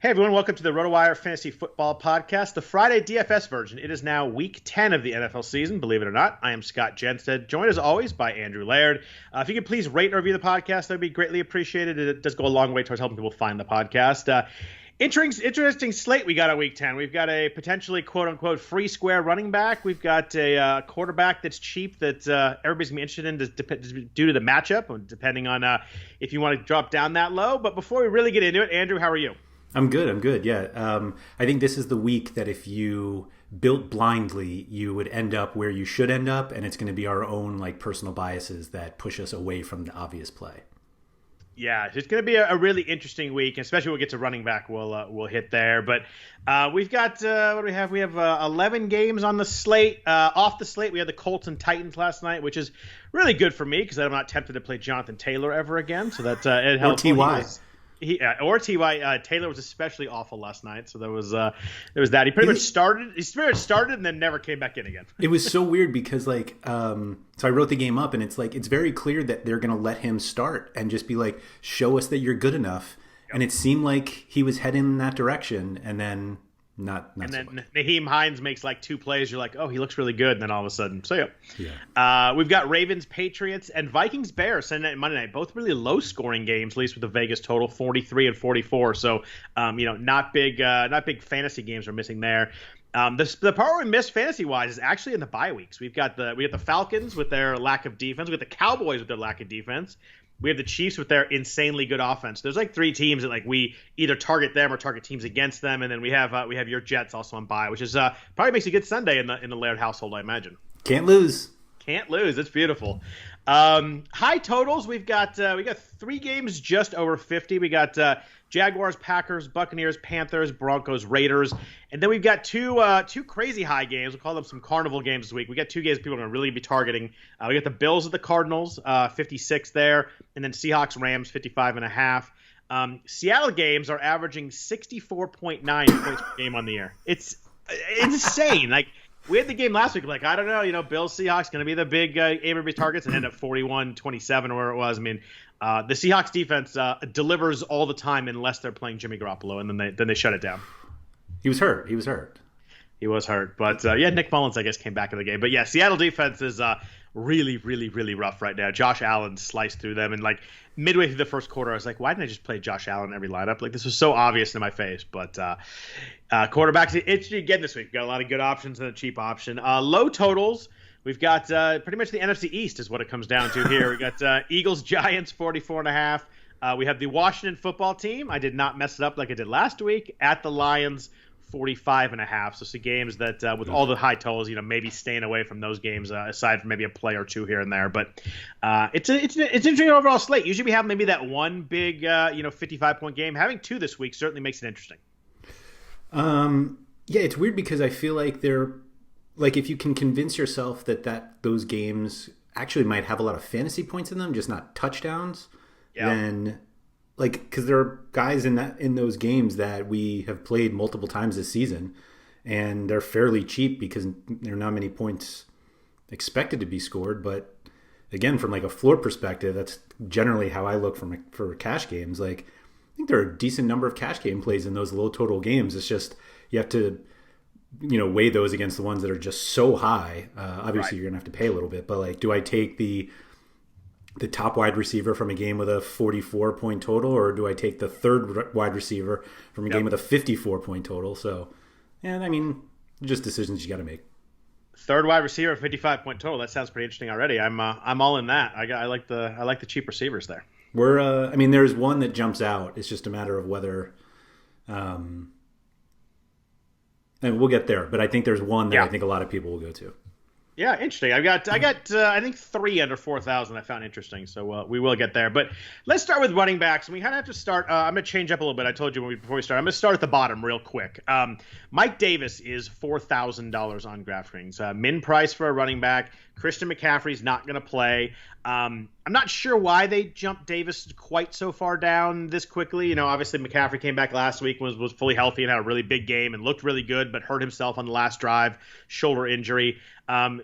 Hey everyone, welcome to the RotoWire Fantasy Football Podcast, the Friday DFS version. It is now week 10 of the NFL season, believe it or not. I am Scott Jenstad, joined as always by Andrew Laird. If you could please rate and review the podcast, that would be greatly appreciated. It does go a long way towards helping people find the podcast. Interesting slate we got on week 10. We've got a potentially quote-unquote free square running back. We've got a quarterback that's cheap that everybody's going to be interested in due to the matchup, depending on if you want to drop down that low. But before we really get into it, Andrew, how are you? I'm good. Yeah. I think this is the week that if you built blindly, you would end up where you should end up, and it's going to be our own personal biases that push us away from the obvious play. Yeah, it's going to be a really interesting week, especially when we get to running back. We'll hit there, but we've got what do we have? We have 11 games on the slate. Off the slate, we had the Colts and Titans last night, which is really good for me because I'm not tempted to play Jonathan Taylor ever again. So that it helps. Or Ty. Or Ty. Taylor was especially awful last night, so there was that. He pretty much started and then never came back in again. It was so weird because so I wrote the game up and it's it's very clear that they're going to let him start and just be show us that you're good enough. Yep. And it seemed like he was heading in that direction, and then not. And then so Nyheim Hines makes two plays. You're oh, he looks really good, and then all of a sudden, yeah. We've got Ravens, Patriots, and Vikings, Bears Sunday night and Monday night. Both really low scoring games, at least with the Vegas total 43 and 44. So, not big fantasy games are missing there. The part we missed fantasy wise is actually in the bye weeks. We got the Falcons with their lack of defense. We got the Cowboys with their lack of defense. We have the Chiefs with their insanely good offense. There's three teams that we either target them or target teams against them, and then we have your Jets also on bye, which is probably makes a good Sunday in the Laird household, I imagine. Can't lose. It's beautiful. High totals. We got 3 games just over 50. We got Jaguars, Packers, Buccaneers, Panthers, Broncos, Raiders, and then we've got two crazy high games. We'll call them some carnival games this week. We got 2 games people are going to really be targeting. We got the Bills at the Cardinals, 56 there, and then Seahawks, Rams, 55.5. Seattle games are averaging 64.9 points per game on the year. It's insane. We had the game last week. I don't know, Bills, Seahawks going to be the big everybody's targets, and end up 41-27 or where it was. I mean, the Seahawks defense delivers all the time unless they're playing Jimmy Garoppolo, and then they shut it down. He was hurt. He was hurt, but Nick Mullins I guess came back in the game. But yeah, Seattle defense is really, really, really rough right now. Josh Allen sliced through them, and midway through the first quarter, I was why didn't I just play Josh Allen in every lineup? This was so obvious in my face. But quarterbacks interesting again this week. We've got a lot of good options and a cheap option. Low totals. We've got pretty much the NFC East is what it comes down to here. We got Eagles, Giants, 44.5. We have the Washington football team. I did not mess it up like I did last week. At the Lions, 45.5. So some games that with all the high totals, maybe staying away from those games aside from maybe a play or two here and there. But it's interesting overall slate. Usually we have maybe that one big 55-point game. Having 2 this week certainly makes it interesting. Yeah, it's weird because I feel like they're if you can convince yourself that those games actually might have a lot of fantasy points in them, just not touchdowns, then because there are guys in those games that we have played multiple times this season, and they're fairly cheap because there are not many points expected to be scored. But again, from a floor perspective, that's generally how I look for cash games. I think there are a decent number of cash game plays in those low total games. It's just you have to weigh those against the ones that are just so high. Obviously, right. You're gonna have to pay a little bit, but do I take the top wide receiver from a game with a 44-point total, or do I take the third wide receiver from a game with a 54-point total? So, yeah, I mean, just decisions you got to make. Third wide receiver, 55-point total. That sounds pretty interesting already. I'm all in that. I like the cheap receivers there. There's one that jumps out. It's just a matter of whether. And we'll get there, but I think there's one that I think a lot of people will go to. Yeah, interesting. I got I think 3 under 4,000 I found interesting, so we will get there. But let's start with running backs, and we kind of have to start. I'm going to change up a little bit. I told you before we start. I'm going to start at the bottom real quick. Mike Davis is $4,000 on DraftKings. Min price for a running back. Christian McCaffrey's not going to play. I'm not sure why they jumped Davis quite so far down this quickly. Obviously McCaffrey came back last week, was fully healthy and had a really big game and looked really good, but hurt himself on the last drive, shoulder injury.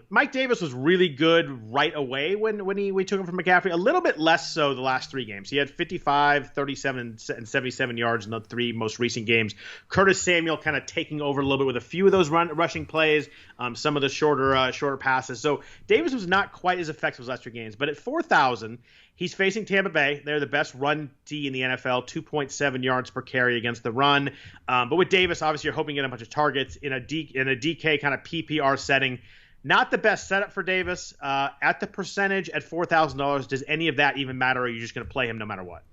Mike Davis was really good right away when we took him from McCaffrey. A little bit less so the last 3 games. He had 55, 37, and 77 yards in the 3 most recent games. Curtis Samuel kind of taking over a little bit with a few of those rushing plays, some of the shorter passes. So Davis was not quite as effective as last 3 games. But at 4,000, he's facing Tampa Bay. They're the best run D in the NFL, 2.7 yards per carry against the run. But with Davis, obviously, you're hoping to get a bunch of targets in a DK kind of PPR setting. Not the best setup for Davis. At the percentage at $4,000, does any of that even matter, or are you just going to play him no matter what?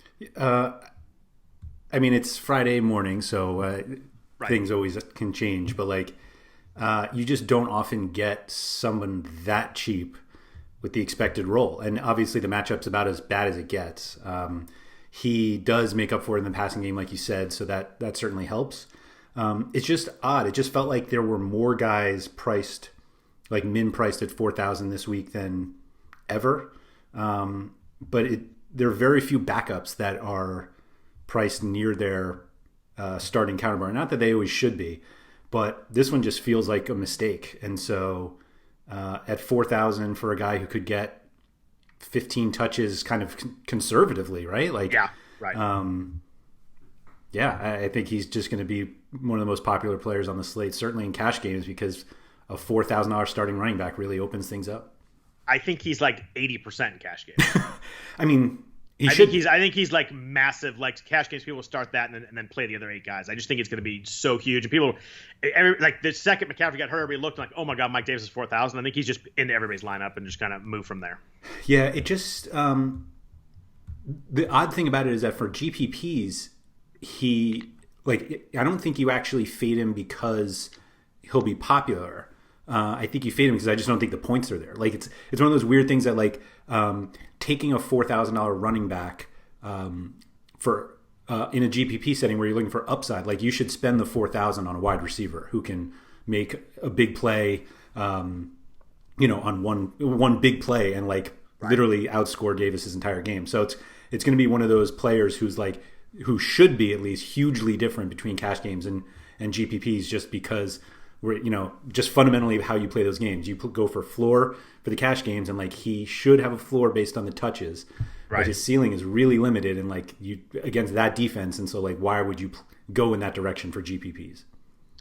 I mean, it's Friday morning, so things always can change. But, you just don't often get someone that cheap with the expected role. And obviously the matchup's about as bad as it gets. He does make up for it in the passing game, like you said, so that certainly helps. It's just odd. It just felt like there were more guys priced, like min-priced at 4,000 this week than ever. But there are very few backups that are priced near their starting counterpart. Not that they always should be, but this one just feels like a mistake. And so at 4,000 for a guy who could get 15 touches kind of conservatively, right? Yeah, right. I think he's just going to be one of the most popular players on the slate, certainly in cash games, because a $4,000 starting running back really opens things up. I think he's like 80% in cash games. I mean, I think he's like massive. Like cash games, people will start that and then play the other 8 guys. I just think it's going to be so huge. And people, like the second McCaffrey got hurt, we looked like, oh my god, Mike Davis is 4,000. I think he's just into everybody's lineup and just kind of move from there. Yeah, it just the odd thing about it is that for GPPs, I don't think you actually fade him because he'll be popular. I think you fade him because I just don't think the points are there. Like it's one of those weird things that taking a $4,000 running back for in a GPP setting where you're looking for upside, like you should spend the $4,000 on a wide receiver who can make a big play, on one big play and literally outscore Davis's entire game. So it's going to be one of those players who should be at least hugely different between cash games and GPPs, just because we're just fundamentally how you play those games. You go for floor for the cash games, and he should have a floor based on the touches, right? But his ceiling is really limited, and you against that defense, and so why would you go in that direction for GPPs?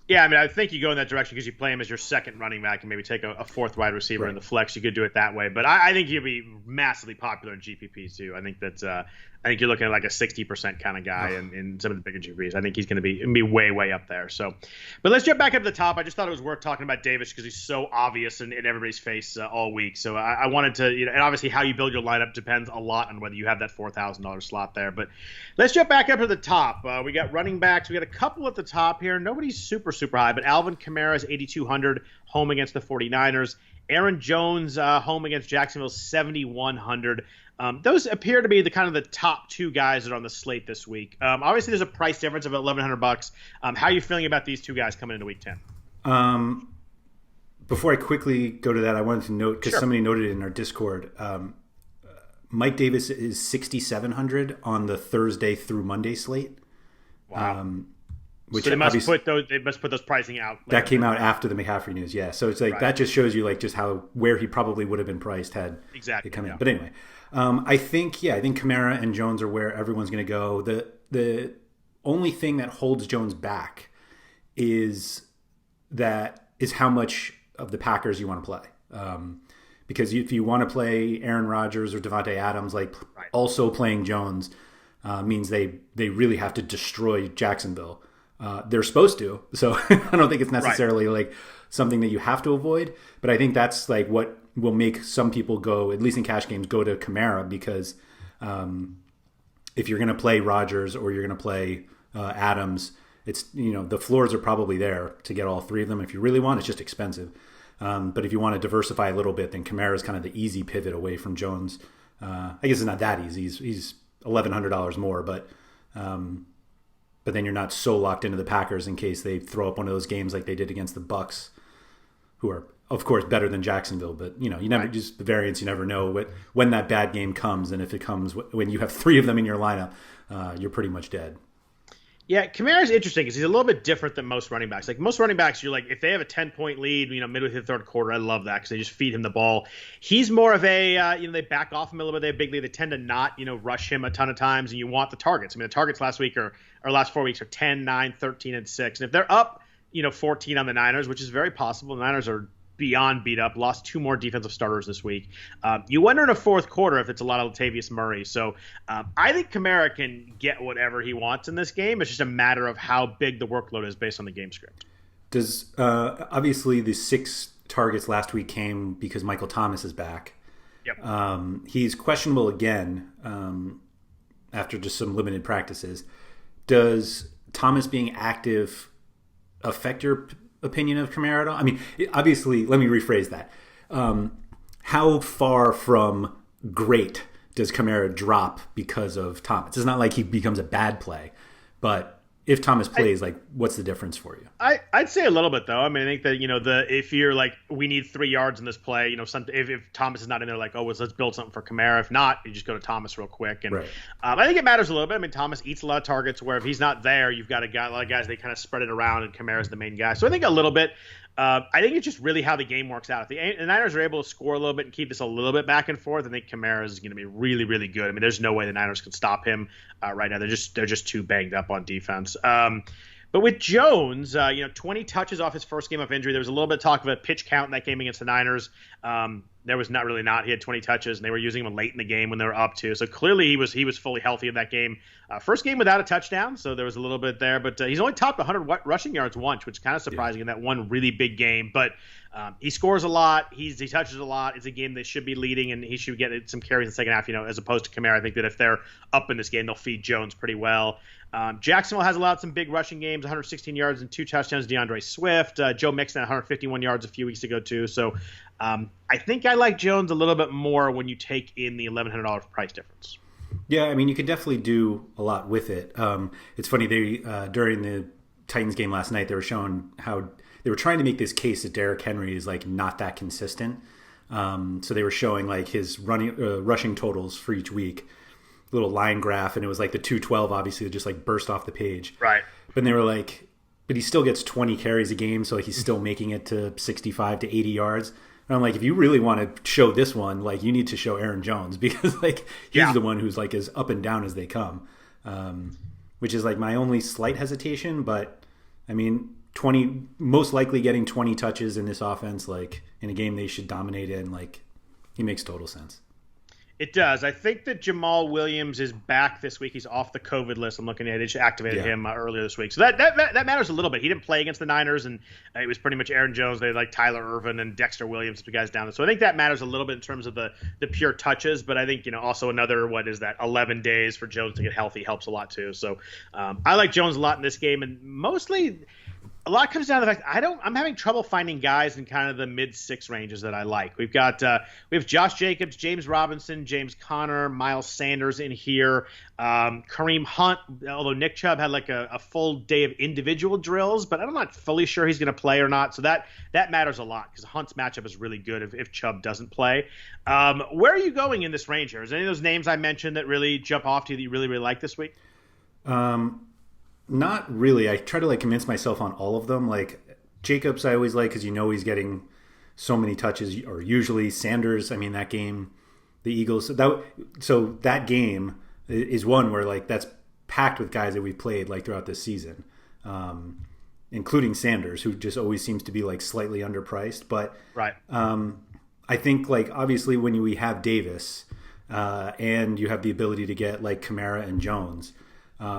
Yeah, I mean, I think you go in that direction because you play him as your second running back and maybe take a 4th wide receiver in the flex. You could do it that way, but I think he'll be massively popular in GPPs too. I think that I think you're looking at a 60% kind of guy in some of the bigger GPPs. I think he's going to be way up there. So, but let's jump back up to the top. I just thought it was worth talking about Davis because he's so obvious in everybody's face all week. So I wanted to, and obviously how you build your lineup depends a lot on whether you have that $4,000 slot there. But let's jump back up to the top. We got running backs. We got a couple at the top here. Nobody's super high, but Alvin Kamara is 8,200 home against the 49ers. Aaron Jones home against Jacksonville, 7,100. Those appear to be the kind of the top 2 guys that are on the slate this week. Obviously, there's a price difference of $1,100. How are you feeling about these 2 guys coming into week 10? Before I quickly go to that, I wanted to note, because somebody noted it in our Discord, Mike Davis is 6,700 on the Thursday through Monday slate. Wow. Which so they must put those pricing out. That came out after the McCaffrey news, yeah. So it's that just shows you just where he probably would have been priced had it come in. But anyway, I think Kamara and Jones are where everyone's going to go. The only thing that holds Jones back is how much of the Packers you want to play. Because if you want to play Aaron Rodgers or Devonte Adams, also playing Jones means they really have to destroy Jacksonville. They're supposed to, so I don't think it's necessarily something that you have to avoid. But I think that's what will make some people go, at least in cash games, go to Kamara, because if you're going to play Rodgers or you're going to play Adams, it's the floors are probably there to get all 3 of them. If you really want, it's just expensive. But if you want to diversify a little bit, then Kamara is kind of the easy pivot away from Jones. I guess it's not that easy. He's $1,100 more, but then you're not so locked into the Packers in case they throw up one of those games like they did against the Bucks, who are, of course, better than Jacksonville. But you never just the variance. You never know when that bad game comes, and if it comes when you have 3 of them in your lineup, you're pretty much dead. Yeah, Kamara's interesting because he's a little bit different than most running backs. Like most running backs, you're like, if they have a 10-point lead, midway through the third quarter, I love that because they just feed him the ball. He's more of a, they back off him a little bit. They have big lead. They tend to not, rush him a ton of times, and you want the targets. The targets last week or last 4 weeks are 10, 9, 13, and 6. And if they're up, 14 on the Niners, which is very possible. The Niners are beyond beat up, lost 2 more defensive starters this week. You wonder in a fourth quarter if it's a lot of Latavius Murray. So I think Kamara can get whatever he wants in this game. It's just a matter of how big the workload is based on the game script. Does obviously the 6 targets last week came because Michael Thomas is back. Yep. He's questionable again after just some limited practices. Does Thomas being active affect your opinion of Kamara at all? Obviously, let me rephrase that. How far from great does Kamara drop because of Thomas? It's not like he becomes a bad play, but if Thomas plays, what's the difference for you? I'd say a little bit though. I think that if you're like, we need 3 yards in this play, if Thomas is not in there, let's build something for Kamara. If not, you just go to Thomas real quick. And right. I think it matters a little bit. Thomas eats a lot of targets. Where if he's not there, you've got a lot of guys. They kind of spread it around, and Kamara's the main guy. So I think a little bit. I think it's just really how the game works out. If the Niners are able to score a little bit and keep this a little bit back and forth, I think Kamara is going to be really, really good. There's no way the Niners can stop him right now. They're just too banged up on defense. But with Jones, 20 touches off his first game of injury. There was a little bit of talk of a pitch count in that game against the Niners. There was not. He had 20 touches, and they were using him late in the game when they were up 2. So clearly he was fully healthy in that game. First game without a touchdown, so there was a little bit there. But he's only topped 100 rushing yards once, which is kind of surprising in that one really big game. But he scores a lot. He touches a lot. It's a game they should be leading, and he should get some carries in the second half, as opposed to Kamara. I think that if they're up in this game, they'll feed Jones pretty well. Jacksonville has allowed some big rushing games, 116 yards and 2 touchdowns. DeAndre Swift, Joe Mixon, 151 yards a few weeks ago too. So I think I like Jones a little bit more when you take in the $1,100 price difference. Yeah, you could definitely do a lot with it. It's funny, they during the Titans game last night, they were showing how they were trying to make this case that Derrick Henry is not that consistent. So they were showing his rushing totals for each week. Little line graph, and it was the 212 obviously just burst off the page. Right. But they were but he still gets 20 carries a game, so he's still making it to 65 to 80 yards. And I'm if you really want to show this one, you need to show Aaron Jones because he's the one who's as up and down as they come. Which is my only slight hesitation, but 20 most likely getting 20 touches in this offense, in a game they should dominate in, he makes total sense. It does. I think that Jamal Williams is back this week. He's off the COVID list. I'm looking at it. They just activated him earlier this week. So that matters a little bit. He didn't play against the Niners, and it was pretty much Aaron Jones. They had Tyler Ervin and Dexter Williams, the guys down there. So I think that matters a little bit in terms of the pure touches. But I think, also another, 11 days for Jones to get healthy helps a lot too. So I like Jones a lot in this game, and mostly – a lot comes down to the fact I'm having trouble finding guys in kind of the mid-6 ranges that I like. We have Josh Jacobs, James Robinson, James Conner, Miles Sanders in here, Kareem Hunt, although Nick Chubb had a full day of individual drills, but I'm not fully sure he's going to play or not. So that matters a lot because Hunt's matchup is really good if Chubb doesn't play. Where are you going in this range here? Is any of those names I mentioned that really jump off to you that you really, really like this week? Not really. I try to convince myself on all of them. Jacobs I always like because he's getting so many touches, or usually Sanders. That game, the Eagles. That game is one where that's packed with guys that we've played throughout this season, including Sanders, who just always seems to be slightly underpriced. But right. I think obviously when we have Davis and you have the ability to get Kamara and Jones.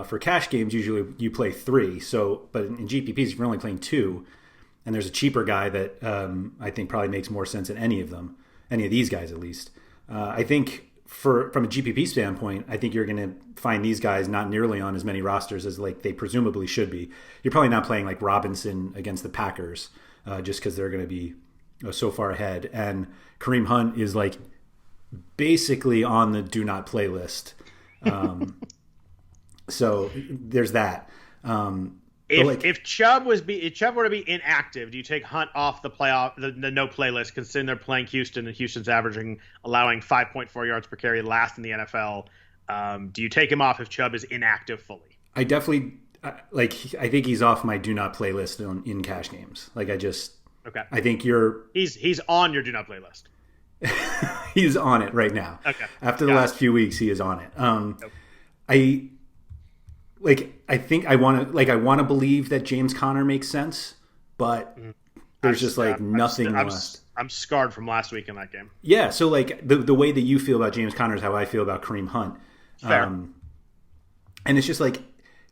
For cash games, usually you play 3. But in GPPs, you're only playing 2, and there's a cheaper guy that I think probably makes more sense than any of these guys at least. I think from a GPP standpoint, I think you're going to find these guys not nearly on as many rosters as they presumably should be. You're probably not playing Robinson against the Packers just because they're going to be so far ahead, and Kareem Hunt is basically on the do not play list. So there's that. If Chubb were to be inactive, do you take Hunt off the playoff, the no play list, considering they're playing Houston and Houston's allowing 5.4 yards per carry last in the NFL? Do you take him off if Chubb is inactive fully? I definitely I think he's off my do not play list in cash games. Okay. I think he's on your do not play list. He's on it right now. Okay. After the last few weeks, he is on it. Nope. I think I want to believe that James Conner makes sense, but there's nothing left. I'm scarred from last week in that game. Yeah, so like the way that you feel about James Conner is how I feel about Kareem Hunt. Fair. And it's just like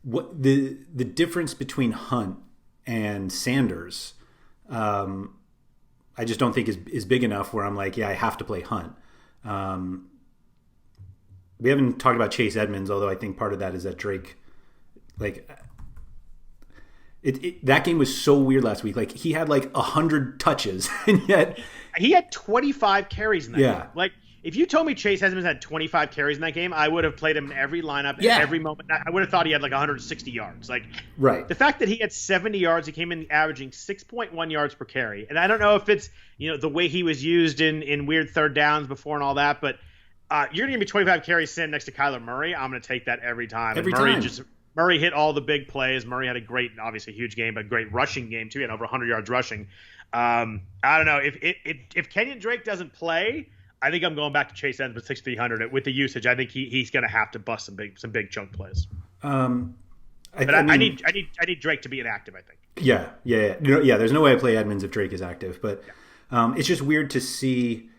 what the difference between Hunt and Sanders, I just don't think is big enough where I'm like, yeah, I have to play Hunt. We haven't talked about Chase Edmonds, although I think part of that is that Drake, that game was so weird last week. Like he had 100 touches, and yet he had 25 carries in that game. Yeah. Like if you told me Chase Edmonds had 25 carries in that game, I would have played him in every lineup, at every moment. I would have thought he had 160 yards. Right. The fact that he had 70 yards, he came in averaging 6.1 yards per carry. And I don't know if it's the way he was used in weird third downs before and all that, but you're going to give me 25 carries sitting next to Kyler Murray. I'm going to take that every time. Murray hit all the big plays. Murray had a great, obviously huge game, but great rushing game too. He had over 100 yards rushing. I don't know if Kenyon Drake doesn't play, I think I'm going back to Chase Edmonds with 6,300 with the usage. I think he's going to have to bust some big chunk plays. I need Drake to be inactive, I think. Yeah. There's no way I play Edmonds if Drake is active, but it's just weird to see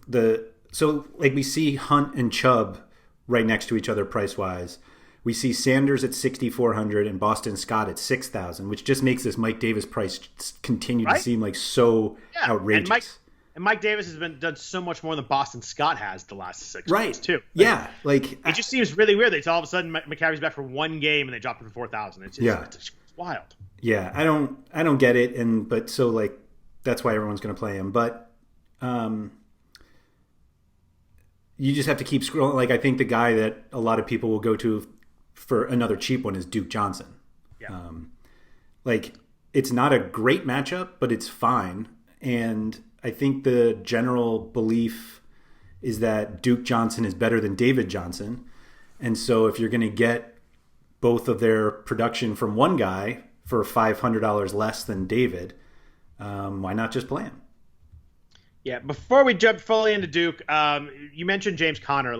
we see Hunt and Chubb right next to each other price wise. We see Sanders at 6,400 and Boston Scott at 6,000, which just makes this Mike Davis price continue to seem so outrageous. And Mike Davis has done so much more than Boston Scott has the last 6 months too. It just seems really weird. It's all of a sudden McCaffrey's back for one game and they drop him for 4,000. It's wild. Yeah, I don't get it, but that's why everyone's going to play him. But you just have to keep scrolling. I think the guy that a lot of people will go to for another cheap one is Duke Johnson. Yeah. It's not a great matchup, but it's fine. And I think the general belief is that Duke Johnson is better than David Johnson. And so if you're going to get both of their production from one guy for $500 less than David, why not just play him? Yeah, before we jump fully into Duke, you mentioned James Conner.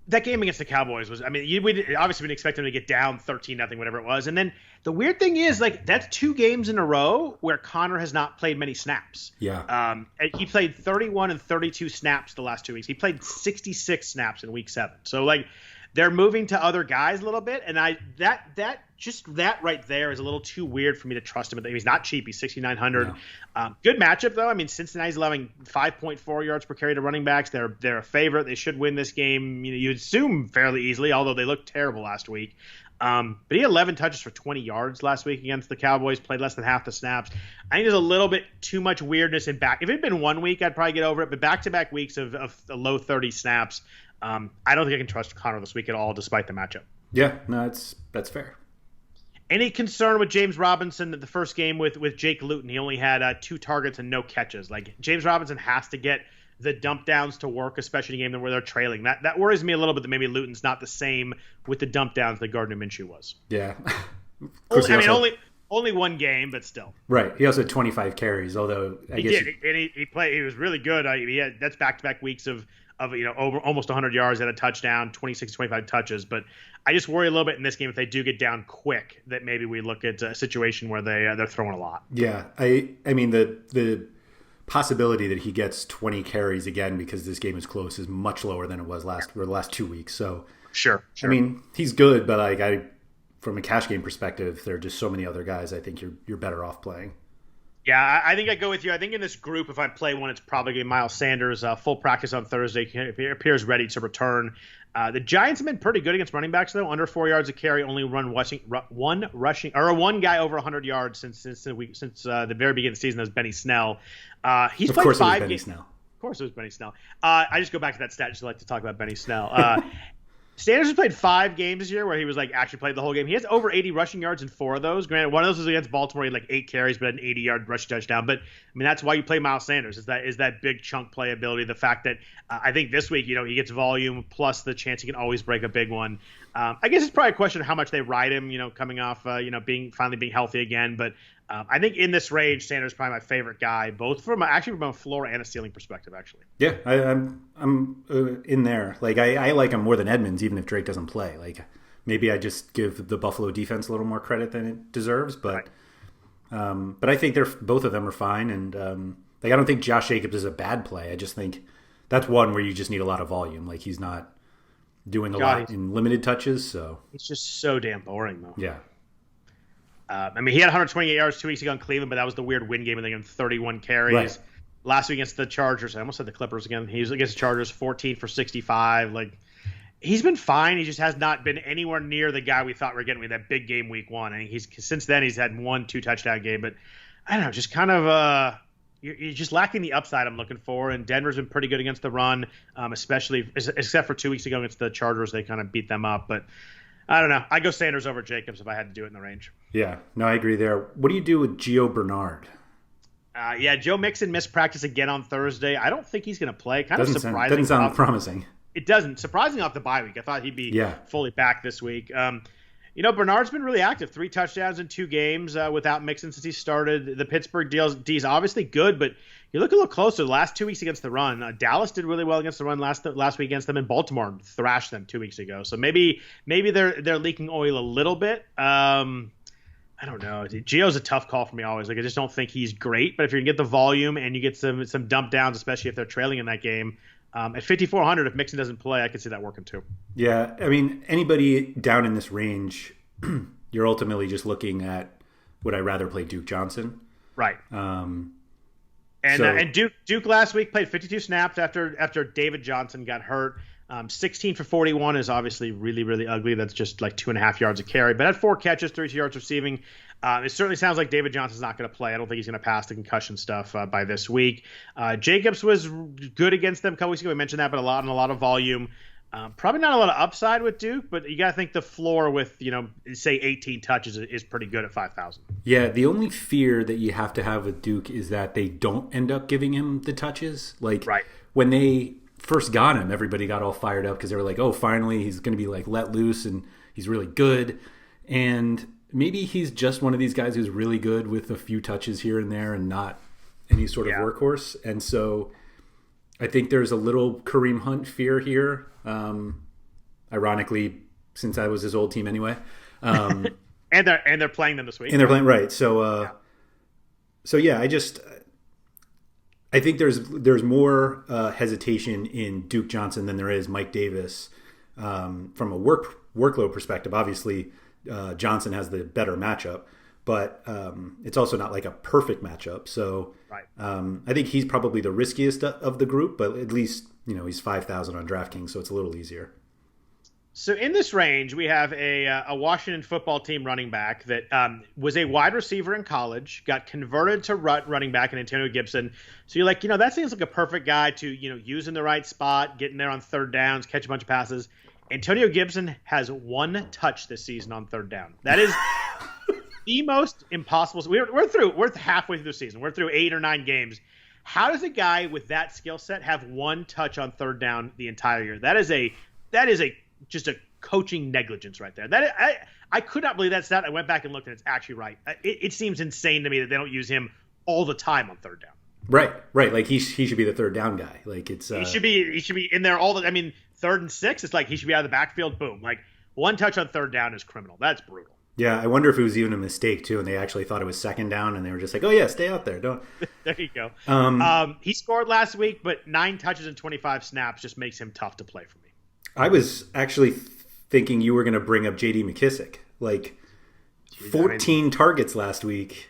That game against the Cowboys was, we obviously didn't expect them to get down 13-0, whatever it was. And then the weird thing is, that's 2 games in a row where Conner has not played many snaps. Yeah. He played 31 and 32 snaps the last 2 weeks. He played 66 snaps in week 7. So, they're moving to other guys a little bit. And that right there is a little too weird for me to trust him. He's not cheap. He's 6,900. No. Good matchup, though. Cincinnati's allowing 5.4 yards per carry to running backs. They're a favorite. They should win this game. You'd assume fairly easily, although they looked terrible last week. But he had 11 touches for 20 yards last week against the Cowboys, played less than half the snaps. I think there's a little bit too much weirdness in back. If it had been 1 week, I'd probably get over it. But back-to-back weeks of the low 30 snaps, I don't think I can trust Conner this week at all, despite the matchup. Yeah, no, that's fair. Any concern with James Robinson that the first game with Jake Luton, he only had 2 targets and no catches? James Robinson has to get the dump downs to work, especially in a game where they're trailing. That worries me a little bit that maybe Luton's not the same with the dump downs that Gardner Minshew was. Yeah. Only one game, but still. Right. He also had 25 carries, although I guess he played. He was really good. That's back-to-back weeks of over almost 100 yards and a touchdown, 26, 25 touches. But I just worry a little bit in this game if they do get down quick that maybe we look at a situation where they're throwing a lot. Yeah, the possibility that he gets 20 carries again because this game is close is much lower than it was the last 2 weeks. So sure. He's good, but from a cash game perspective, there are just so many other guys. I think you're better off playing. Yeah, I think I go with you. I think in this group, if I play one, it's probably going to be Miles Sanders. Full practice on Thursday. He appears ready to return. The Giants have been pretty good against running backs, though. Under 4 yards a carry, only one guy over 100 yards since the very beginning of the season. That was Benny Snell. He's played 5 games. Of course, it was Benny Snell. I just go back to that stat just to like to talk about Benny Snell. Sanders has played 5 games this year where he was actually played the whole game. He has over 80 rushing yards in 4 of those. Granted, one of those was against Baltimore. He had 8 carries, but an 80-yard rushing touchdown. But that's why you play Miles Sanders. Is that big chunk playability? The fact that I think this week, he gets volume plus the chance he can always break a big one. I guess it's probably a question of how much they ride him, coming off, finally being healthy again. But I think in this range, Sanders is probably my favorite guy, both from a floor and a ceiling perspective, actually. Yeah, I'm in there. Like I like him more than Edmonds, even if Drake doesn't play. Like maybe I just give the Buffalo defense a little more credit than it deserves, but I think both of them are fine, and I don't think Josh Jacobs is a bad play. I just think that's one where you just need a lot of volume. Like he's not doing a lot in limited touches, so it's just so damn boring, though. Yeah. He had 128 yards 2 weeks ago in Cleveland, but that was the weird win game, and they got 31 carries. Right. Last week against the Chargers, I almost said the Clippers again. He was against the Chargers, 14 for 65. Like, he's been fine. He just has not been anywhere near the guy we thought we were getting with that big game week 1. And since then he's had 1-2 touchdown game, but I don't know, just kind of you're just lacking the upside I'm looking for. And Denver's been pretty good against the run, especially except for 2 weeks ago against the Chargers. They kind of beat them up, but I don't know. I'd go Sanders over Jacobs if I had to do it in the range. Yeah, no, I agree there. What do you do with Gio Bernard? Joe Mixon missed practice again on Thursday. I don't think he's going to play. Surprising. Doesn't sound promising. It doesn't. Surprising off the bye week. I thought he'd be fully back this week. Bernard's been really active. 3 touchdowns in 2 games without Mixon since he started. The Pittsburgh D is obviously good, but you look a little closer. The last 2 weeks against the run, Dallas did really well against the run last week against them, and Baltimore thrashed them 2 weeks ago. So maybe they're leaking oil a little bit. I don't know. Gio's a tough call for me always. Like I just don't think he's great. But if you're gonna get the volume and you get some dump downs, especially if they're trailing in that game, at 5,400, if Mixon doesn't play, I could see that working too. Yeah, anybody down in this range, you're ultimately just looking at would I rather play Duke Johnson? Right. And Duke last week played 52 snaps after David Johnson got hurt. 16 for 41 is obviously really, really ugly. That's just like 2.5 yards a carry. But had 4 catches, 32 yards receiving. It certainly sounds like David Johnson's not going to play. I don't think he's going to pass the concussion stuff by this week. Jacobs was good against them a couple weeks ago. We mentioned that, but a lot of volume. Probably not a lot of upside with Duke, but you got to think the floor with, say 18 touches is pretty good at 5,000. Yeah, the only fear that you have to have with Duke is that they don't end up giving him the touches. Like when they first got him, everybody got all fired up because they were like, oh, finally he's going to be like let loose and he's really good. And maybe he's just one of these guys who's really good with a few touches here and there and not any sort of workhorse. And so I think there's a little Kareem Hunt fear here. Ironically, since that was his old team anyway. And they're playing them this week. And they're playing right. So I think there's more hesitation in Duke Johnson than there is Mike Davis from a workload perspective. Obviously, Johnson has the better matchup, but it's also not like a perfect matchup. So I think he's probably the riskiest of the group, but at least he's 5,000 on DraftKings, so it's a little easier. So in this range, we have a Washington football team running back that was a wide receiver in college, got converted to running back in Antonio Gibson. So you're like, that seems like a perfect guy to, use in the right spot, getting there on third downs, catch a bunch of passes. Antonio Gibson has 1 touch this season on third down. That is the most impossible. We're halfway through the season. We're through 8 or 9 games. How does a guy with that skill set have 1 touch on third down the entire year? That is just a coaching negligence right there. I could not believe that stat. I went back and looked, and it's actually right. It seems insane to me that they don't use him all the time on third down. Right. Like he should be the third down guy. Like it's he should be in there all the. 3rd and 6. It's like he should be out of the backfield. Boom. Like 1 touch on third down is criminal. That's brutal. Yeah, I wonder if it was even a mistake too, and they actually thought it was 2nd down, and they were just like, "Oh yeah, stay out there." Don't. There you go. He scored last week, but 9 touches and 25 snaps just makes him tough to play for me. I was actually thinking you were going to bring up J.D. McKissick, 14 targets last week.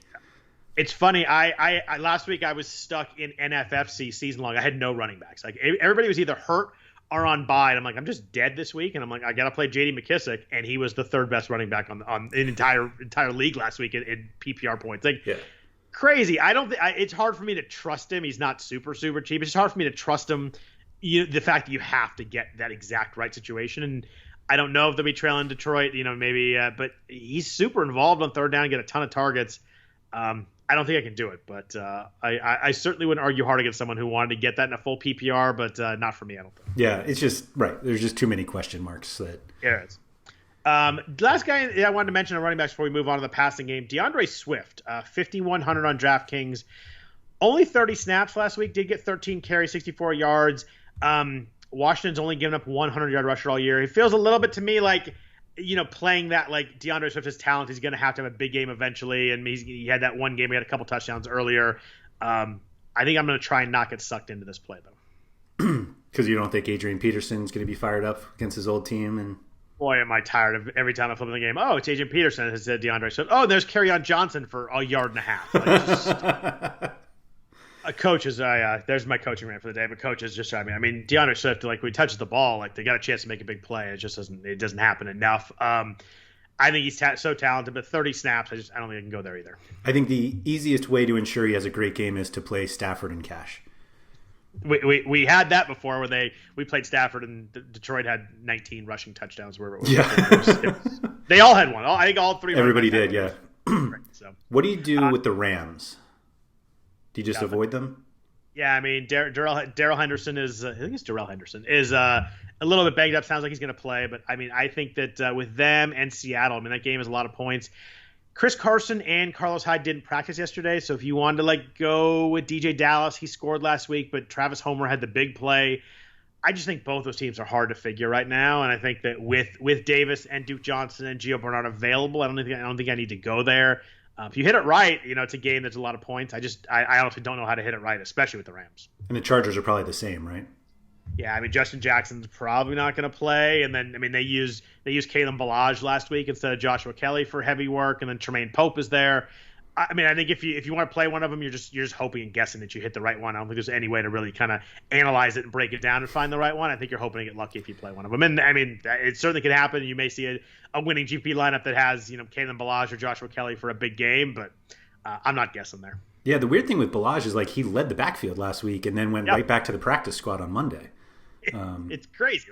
It's funny. I last week I was stuck in NFFC season long. I had no running backs. Like everybody was either hurt or on bye. And I'm like, I'm just dead this week. And I'm like, I got to play J.D. McKissick. And he was the 3rd best running back on an entire league last week in PPR points. Crazy. It's hard for me to trust him. He's not super, super cheap. It's just hard for me to trust him. The fact that you have to get that exact right situation. And I don't know if they'll be trailing Detroit, maybe, but he's super involved on third down, get a ton of targets. I don't think I can do it, but I certainly wouldn't argue hard against someone who wanted to get that in a full PPR, but not for me, I don't think. Yeah, it's just, right. There's just too many question marks. Yeah, it is. Last guy I wanted to mention on running backs before we move on to the passing game, DeAndre Swift, 5,100 on DraftKings. Only 30 snaps last week. Did get 13 carries, 64 yards. Washington's only given up 100-yard rusher all year. It feels a little bit to me like, playing that like DeAndre Swift has talent. He's going to have a big game eventually. And he had that one game. He had a couple touchdowns earlier. I think I'm going to try and not get sucked into this play, though. Because you don't think Adrian Peterson's going to be fired up against his old team? And boy, am I tired of every time I flip in the game. Oh, it's Adrian Peterson. It said DeAndre Swift. Oh, there's Kerryon Johnson for a yard and a half. Like, coaches, there's my coaching rant for the day. But coaches just try me. I mean, DeAndre Swift, like when he touches the ball, like they got a chance to make a big play. It just doesn't happen enough. I think he's so talented, but 30 snaps, I don't think I can go there either. I think the easiest way to ensure he has a great game is to play Stafford and cash. We had that before where we played Stafford and Detroit had 19 rushing touchdowns. Wherever it was. Yeah. They all had one. I think all three. Everybody did, yeah. So. What do you do with the Rams? Do you just avoid them? Yeah, I mean, Darrell Henderson is I think it's Darrell Henderson is a little bit banged up. Sounds like he's going to play, but I mean, I think that with them and Seattle, I mean, that game is a lot of points. Chris Carson and Carlos Hyde didn't practice yesterday, so if you wanted to go with DJ Dallas, he scored last week, but Travis Homer had the big play. I just think both those teams are hard to figure right now, and I think that with Davis and Duke Johnson and Gio Bernard available, I don't think I need to go there. If you hit it right, it's a game that's a lot of points. I honestly don't know how to hit it right, especially with the Rams. And the Chargers are probably the same, right? Yeah, I mean, Justin Jackson's probably not going to play, and then I mean they used Kalen Ballage last week instead of Joshua Kelly for heavy work, and then Tremaine Pope is there. I mean, I think if you want to play one of them, you're just hoping and guessing that you hit the right one. I don't think there's any way to really kind of analyze it and break it down and find the right one. I think you're hoping to get lucky if you play one of them. And I mean, it certainly could happen. You may see a winning GP lineup that has Kalen Ballage or Joshua Kelly for a big game, but I'm not guessing there. Yeah, the weird thing with Ballage is he led the backfield last week and then went right back to the practice squad on Monday. It's crazy.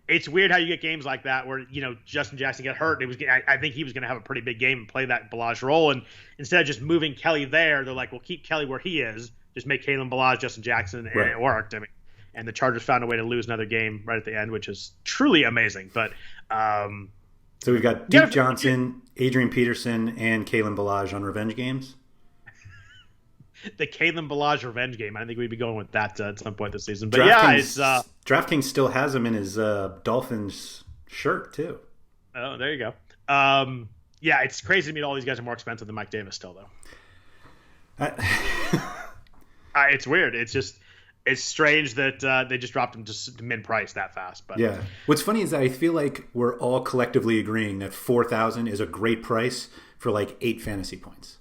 It's weird how you get games like that where Justin Jackson got hurt. I think he was going to have a pretty big game and play that Ballage role, and instead of just moving Kelly there, they're like, "Well, keep Kelly where he is. Just make Kalen Ballage Justin Jackson," and it worked. I mean, and the Chargers found a way to lose another game right at the end, which is truly amazing. But so we've got Duke Johnson, Adrian Peterson, and Kalen Ballage on revenge games. The Kalen Ballage revenge game. I think we'd be going with that at some point this season. But DraftKings still has him in his Dolphins shirt too. Oh, there you go. Yeah, it's crazy to me that all these guys are more expensive than Mike Davis still, though. It's weird. It's strange that they just dropped him just mid-price that fast. But yeah, what's funny is that I feel like we're all collectively agreeing that 4,000 is a great price for 8 fantasy points.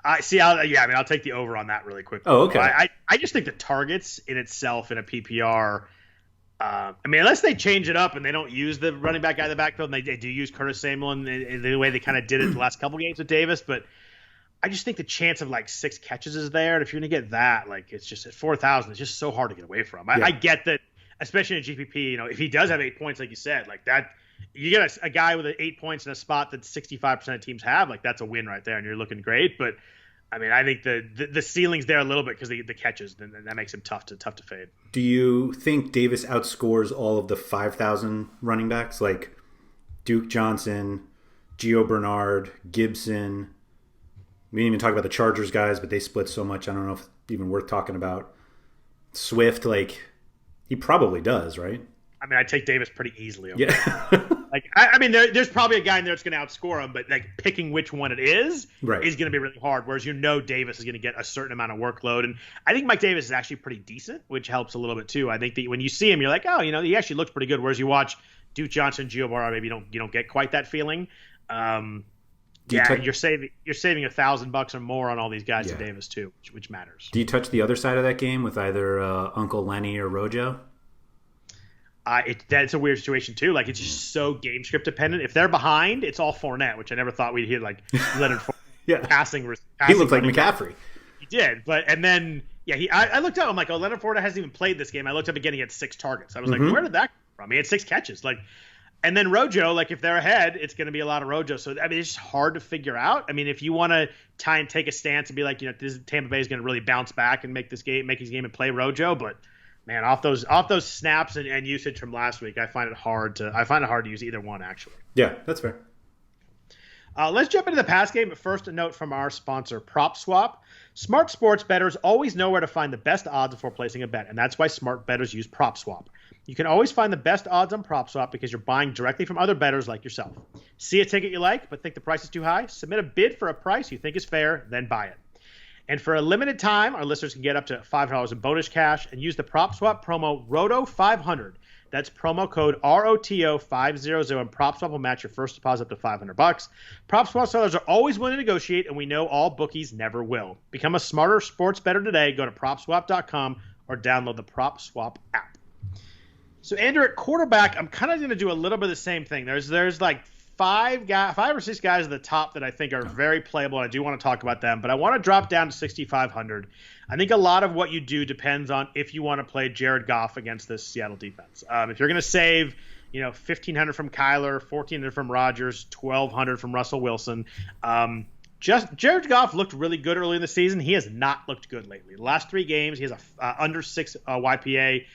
I see. I'll take the over on that really quickly. Oh, okay. I just think the targets in itself in a PPR. I mean, unless they change it up and they don't use the running back guy in the backfield, and they do use Curtis Samuel in the way they kind of did it the last couple games with Davis, but I just think the chance of 6 catches is there, and if you're going to get that, it's just at 4,000, it's just so hard to get away from. I get that, especially in GPP. If he does have 8 points, like you said, that. You get a guy with 8 points in a spot that 65% of teams have, that's a win right there, and you're looking great. But I mean, I think the ceiling's there a little bit because the catches, and that makes him tough to fade. Do you think Davis outscores all of the 5,000 running backs like Duke Johnson, Gio Bernard, Gibson? We didn't even talk about the Chargers guys, but they split so much. I don't know if it's even worth talking about. Swift, he probably does, right? I mean, I take Davis pretty easily. Yeah. I mean, there's probably a guy in there that's going to outscore him, but picking which one it is going to be really hard. Whereas Davis is going to get a certain amount of workload, and I think Mike Davis is actually pretty decent, which helps a little bit too. I think that when you see him, you're like, oh, he actually looks pretty good. Whereas you watch Duke Johnson, Gio Bernard, maybe you don't get quite that feeling. You're saving $1,000 or more on all these guys to Davis too, which matters. Do you touch the other side of that game with either Uncle Lenny or Rojo? That's a weird situation too. It's just so game script dependent. If they're behind, it's all Fournette, which I never thought we'd hear Leonard Fournette passing. He looked like McCaffrey. He did, I looked up. I'm like, oh, Leonard Fournette hasn't even played this game. I looked up again. He had 6 targets. I was like, where did that come from? He had 6 catches. And then Rojo, if they're ahead, it's going to be a lot of Rojo. So I mean, it's just hard to figure out. I mean, if you want to try and take a stance and be Tampa Bay is going to really bounce back and make his game and play Rojo, but Man, off those snaps and usage from last week, I find it hard to use either one actually. Yeah, that's fair. Let's jump into the pass game, but first a note from our sponsor, PropSwap. Smart sports bettors always know where to find the best odds before placing a bet, and that's why smart bettors use PropSwap. You can always find the best odds on PropSwap because you're buying directly from other bettors like yourself. See a ticket you like but think the price is too high? Submit a bid for a price you think is fair, then buy it. And for a limited time, our listeners can get up to $5 in bonus cash and use the PropSwap promo ROTO500. That's promo code ROTO500, and PropSwap will match your first deposit up to $500. PropSwap sellers are always willing to negotiate, and we know all bookies never will. Become a smarter sports bettor today. Go to PropSwap.com or download the PropSwap app. So, Andrew, at quarterback, I'm kind of going to do a little bit of the same thing. There's like five or six guys at the top that I think are very playable, and I do want to talk about them. But I want to drop down to 6,500. I think a lot of what you do depends on if you want to play Jared Goff against this Seattle defense. If you're going to save, 1,500 from Kyler, 1,400 from Rodgers, 1,200 from Russell Wilson. Just Jared Goff looked really good early in the season. He has not looked good lately. The last 3 games, he has a under 6 YPA.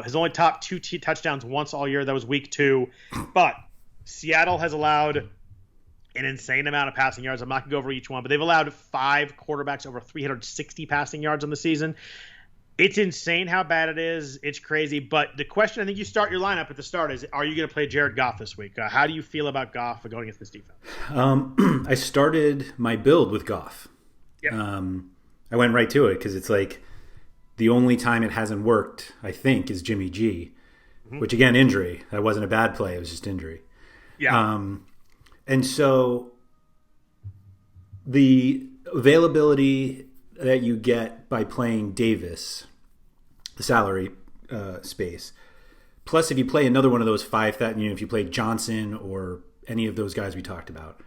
His only top 2 touchdowns once all year. That was week 2. But Seattle has allowed an insane amount of passing yards. I'm not going to go over each one, but they've allowed 5 quarterbacks over 360 passing yards on the season. It's insane how bad it is. It's crazy. But the question, I think you start your lineup at the start, is are you going to play Jared Goff this week? How do you feel about Goff going against this defense? I started my build with Goff. Yep. I went right to it because it's like the only time it hasn't worked, I think, is Jimmy G, which, again, injury. That wasn't a bad play. It was just injury. Yeah. And so the availability that you get by playing Davis, the salary space, plus if you play another one of those 5 that, if you play Johnson or any of those guys we talked about,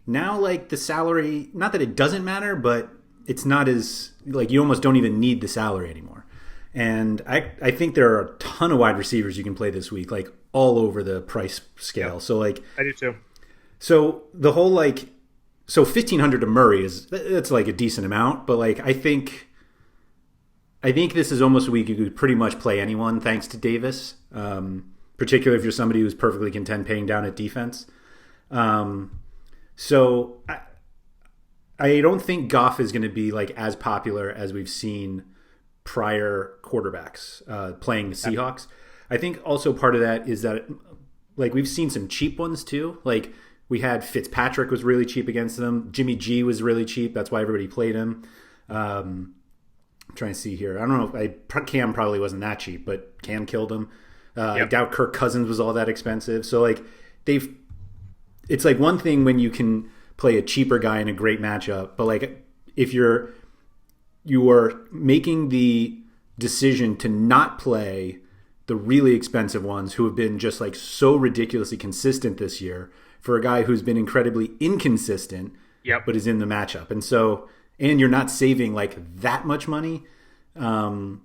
now like the salary, not that it doesn't matter, but it's not as like you almost don't even need the salary anymore. And I think there are a ton of wide receivers you can play this week, like all over the price scale. Yep. So like I do too. So the whole so 1,500 to Murray that's like a decent amount, but like I think this is almost a week you could pretty much play anyone thanks to Davis, particularly if you're somebody who's perfectly content paying down at defense. So I don't think Goff is going to be like as popular as we've seen prior quarterbacks playing the Seahawks. I think also part of that is that like we've seen some cheap ones too. Like we had Fitzpatrick was really cheap against them. Jimmy G was really cheap. That's why everybody played him. I'm trying to see here. I don't know. Cam probably wasn't that cheap, but Cam killed him. I doubt Kirk Cousins was all that expensive. So like it's like one thing when you can play a cheaper guy in a great matchup, but like if you are making the decision to not play the really expensive ones who have been just like so ridiculously consistent this year for a guy who's been incredibly inconsistent, but is in the matchup. And you're not saving like that much money. So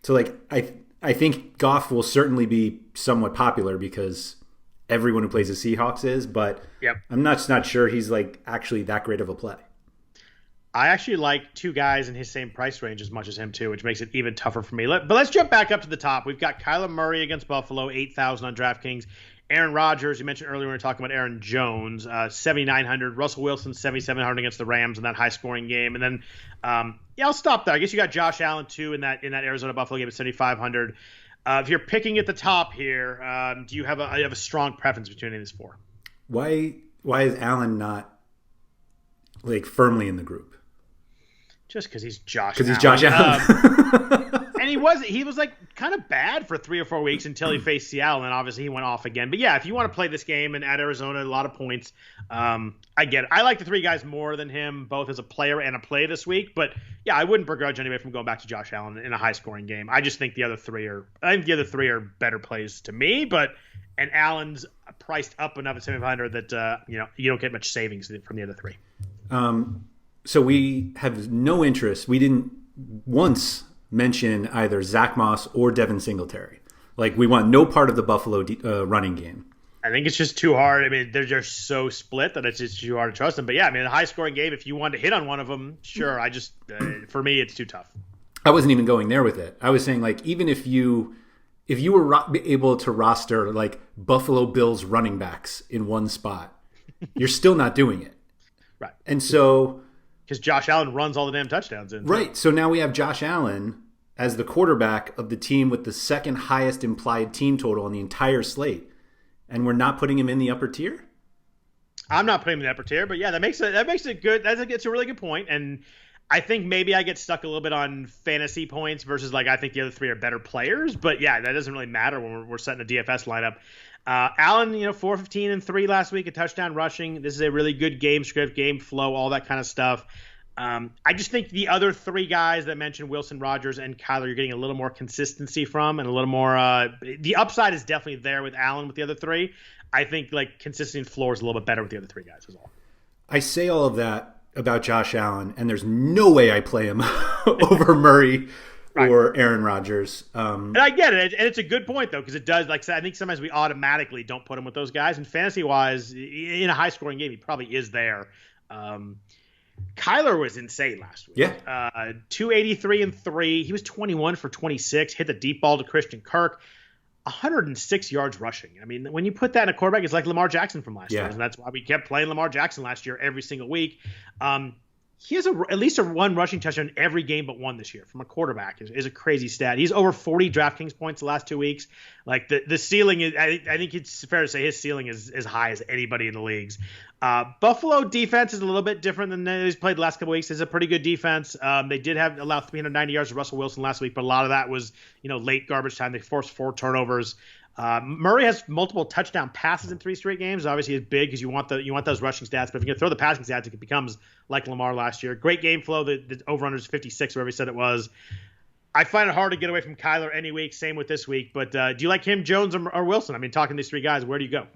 like, I think Goff will certainly be somewhat popular because everyone who plays the Seahawks is, but I'm not sure he's like actually that great of a play. I actually like 2 guys in his same price range as much as him too, which makes it even tougher for me. But let's jump back up to the top. We've got Kyler Murray against Buffalo, 8,000 on DraftKings. Aaron Rodgers, you mentioned earlier when we were talking about Aaron Jones, 7,900. Russell Wilson, 7,700 against the Rams in that high-scoring game. And then, I'll stop there. I guess you got Josh Allen too in that Arizona-Buffalo game at 7,500. If you're picking at the top here, do you have a strong preference between these 4? Why is Allen not like firmly in the group? Just because he's Josh. Because he's Josh Allen. And he was like kind of bad for 3 or 4 weeks until he faced Seattle, and obviously he went off again. But yeah, if you want to play this game and at Arizona, a lot of points, I get it. I like the 3 guys more than him, both as a player and a play this week. But yeah, I wouldn't begrudge anybody from going back to Josh Allen in a high-scoring game. I just think the other 3 are better plays to me. And Allen's priced up enough at 7,500 that you don't get much savings from the other 3. So we have no interest. We didn't once mention either Zach Moss or Devin Singletary. Like we want no part of the Buffalo running game. I think it's just too hard. I mean, they're just so split that it's just too hard to trust them. But yeah, I mean, a high-scoring game, if you want to hit on one of them, sure. For me, it's too tough. I wasn't even going there with it. I was saying like even if you were able to roster like Buffalo Bills running backs in one spot, you're still not doing it. Right. And so because Josh Allen runs all the damn touchdowns in. Right. So now we have Josh Allen as the quarterback of the team with the second highest implied team total on the entire slate, and we're not putting him in the upper tier? I'm not putting him in the upper tier, but yeah, that makes it good. It's a really good point. And I think maybe I get stuck a little bit on fantasy points versus like I think the other three are better players. But yeah, that doesn't really matter when we're setting a DFS lineup. Allen, 415 and 3 last week, a touchdown rushing. This is a really good game script, game flow, all that kind of stuff. I just think the other three guys that mentioned, Wilson, Rodgers, and Kyler, you're getting a little more consistency from and a little more the upside is definitely there with Allen with the other three. I think like consistency and floor is a little bit better with the other three guys as well. I say all of that about Josh Allen, and there's no way I play him over Murray or Aaron Rodgers. And I get it. And it's a good point, though, because it does, like I think sometimes we automatically don't put him with those guys. And fantasy-wise, in a high-scoring game, he probably is there. Kyler was insane last week. Yeah. 283 and 3. He was 21 for 26, hit the deep ball to Christian Kirk. 106 yards rushing. I mean, when you put that in a quarterback, it's like Lamar Jackson from last year. And that's why we kept playing Lamar Jackson last year every single week. He has at least a one rushing touchdown every game but one this year from a quarterback is a crazy stat. He's over 40 DraftKings points the last 2 weeks. Like the ceiling is, I think it's fair to say his ceiling is as high as anybody in the leagues. Buffalo defense is a little bit different than he's played the last couple weeks. It's a pretty good defense. They did allow 390 yards to Russell Wilson last week, but a lot of that was, late garbage time. They forced 4 turnovers. Murray has multiple touchdown passes in 3 straight games. Obviously, it's big because you want those rushing stats. But if you can throw the passing stats, it becomes like Lamar last year. Great game flow. The over/under is 56, wherever he said it was. I find it hard to get away from Kyler any week. Same with this week. But do you like him, Jones, or Wilson? I mean, talking to these 3 guys, where do you go?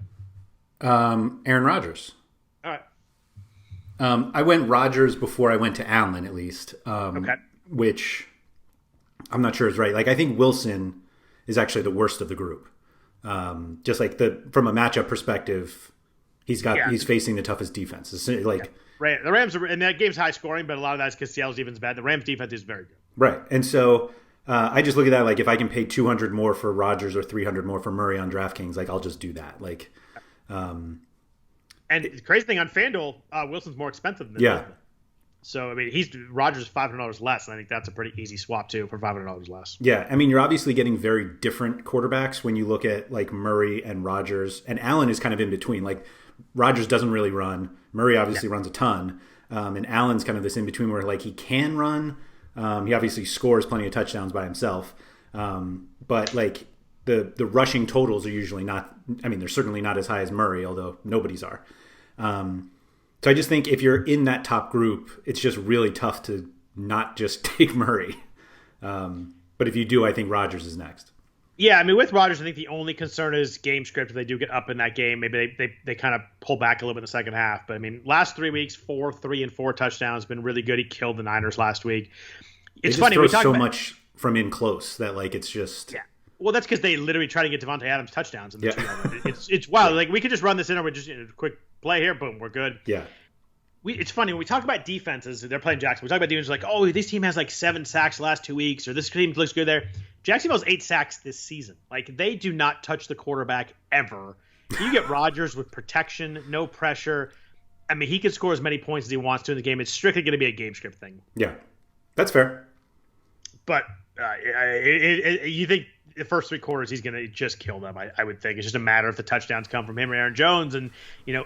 Aaron Rodgers. All right. I went Rodgers before I went to Allen, at least. Okay. Which I'm not sure is right. Like I think Wilson is actually the worst of the group. Just like from a matchup perspective, he's facing the toughest defense. It's like right. The Rams and that game's high scoring, but a lot of that's because Seattle's defense is bad. The Rams defense is very good. Right, and so I just look at that like if I can pay $200 more for Rodgers or $300 more for Murray on DraftKings, like I'll just do that. Like, and the crazy thing on FanDuel, Wilson's more expensive than Wilson. So I mean, Rodgers is $500 less, and I think that's a pretty easy swap too for $500 less. Yeah, I mean, you're obviously getting very different quarterbacks when you look at like Murray and Rodgers, and Allen is kind of in between. Like Rodgers doesn't really run, Murray obviously runs a ton, and Allen's kind of this in between where like he can run. He obviously scores plenty of touchdowns by himself, but like the rushing totals are usually not. I mean, they're certainly not as high as Murray, although nobody's are. So I just think if you're in that top group, it's just really tough to not just take Murray. But if you do, I think Rodgers is next. Yeah, I mean, with Rodgers, I think the only concern is game script. If they do get up in that game, maybe they kind of pull back a little bit in the second half. But, I mean, last 3 weeks, 4, 3, and 4 touchdowns. Been really good. He killed the Niners last week. It's funny. We talk so much from in close that, like, it's just... Yeah. Well, that's because they literally try to get Devonte Adams touchdowns. In the it's wild. Like, we could just run this in or we just quick play here. Boom, we're good. Yeah. It's funny when we talk about defenses. They're playing Jackson. We talk about defenses like, oh, this team has like 7 sacks the last 2 weeks, or this team looks good there. Jacksonville's 8 sacks this season. Like they do not touch the quarterback ever. You get Rodgers with protection, no pressure. I mean, he can score as many points as he wants to in the game. It's strictly going to be a game script thing. Yeah, that's fair. But you think the first 3 quarters he's going to just kill them? I would think it's just a matter if the touchdowns come from him or Aaron Jones. And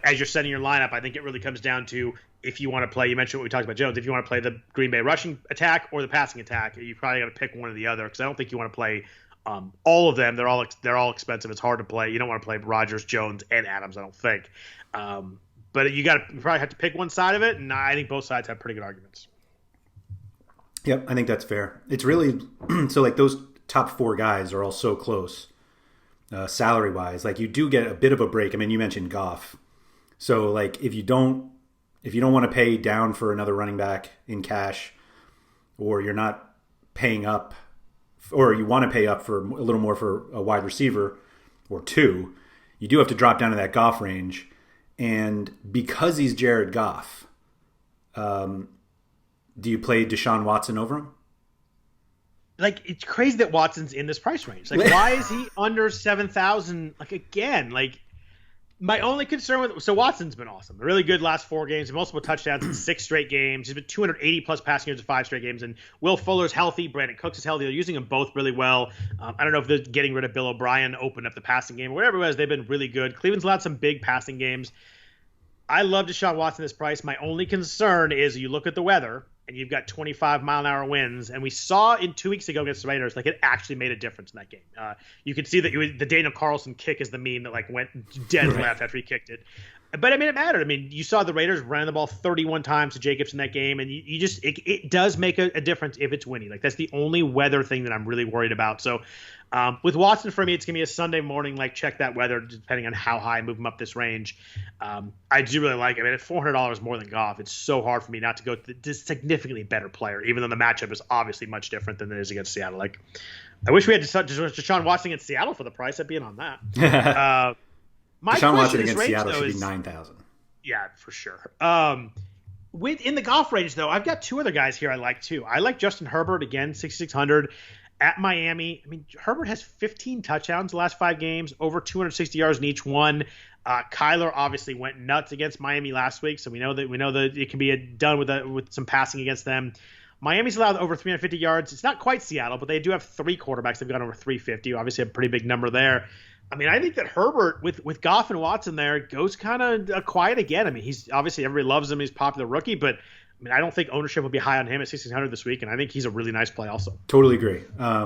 as you're setting your lineup, I think it really comes down to if you want to play. You mentioned what we talked about Jones. If you want to play the Green Bay rushing attack or the passing attack, you probably got to pick one or the other because I don't think you want to play all of them. They're all expensive. It's hard to play. You don't want to play Rodgers, Jones, and Adams. I don't think. But you probably have to pick one side of it, and I think both sides have pretty good arguments. Yep, I think that's fair. It's really so like those top 4 guys are all so close salary wise. Like you do get a bit of a break. I mean, you mentioned Goff, so like if you don't want to pay down for another running back in cash, or you're not paying up, or you want to pay up for a little more for a wide receiver or 2, you do have to drop down to that Goff range. And because he's Jared Goff, do you play Deshaun Watson over him? like, it's crazy that Watson's in this price range. Like, why is he under 7,000? Like, again, like, my only concern so Watson's been awesome. Really good last 4 games, multiple touchdowns in 6 straight games. He's been 280 plus passing yards in 5 straight games. And Will Fuller's healthy. Brandon Cooks is healthy. They're using them both really well. I don't know if they're getting rid of Bill O'Brien, opened up the passing game or whatever it was. They've been really good. Cleveland's allowed some big passing games. I love Deshaun Watson this price. My only concern is you look at the weather and you've got 25-mile-an-hour winds. And we saw in 2 weeks ago against the Raiders, like, it actually made a difference in that game. You could see that the Daniel Carlson kick is the meme that, like, went dead left after he kicked it. But, I mean, it mattered. I mean, you saw the Raiders running the ball 31 times to Jacobs in that game, and you just it does make a difference if it's windy. Like, that's the only weather thing that I'm really worried about. So, with Watson, for me, it's going to be a Sunday morning, like, check that weather, depending on how high I move him up this range. I do really like it. I mean, at $400 more than Goff, it's so hard for me not to go to this significantly better player, even though the matchup is obviously much different than it is against Seattle. Like, I wish we had Deshaun Watson against Seattle for the price. I'd be in on that. Deshaun Watson against Seattle should be 9,000. Yeah, for sure. In the Goff range, though, I've got 2 other guys here I like, too. I like Justin Herbert, again, 6,600. At Miami, I mean, Herbert has 15 touchdowns the last 5 games, over 260 yards in each one. Kyler obviously went nuts against Miami last week, so we know that it can be done with some passing against them. Miami's allowed over 350 yards. It's not quite Seattle, but they do have 3 quarterbacks. They've got over 350. Obviously, a pretty big number there. I mean, I think that Herbert, with Goff and Watson there, goes kind of quiet again. I mean, he's obviously, everybody loves him. He's a popular rookie, but I mean, I don't think ownership will be high on him at 1,600 this week, and I think he's a really nice play also. Totally agree. I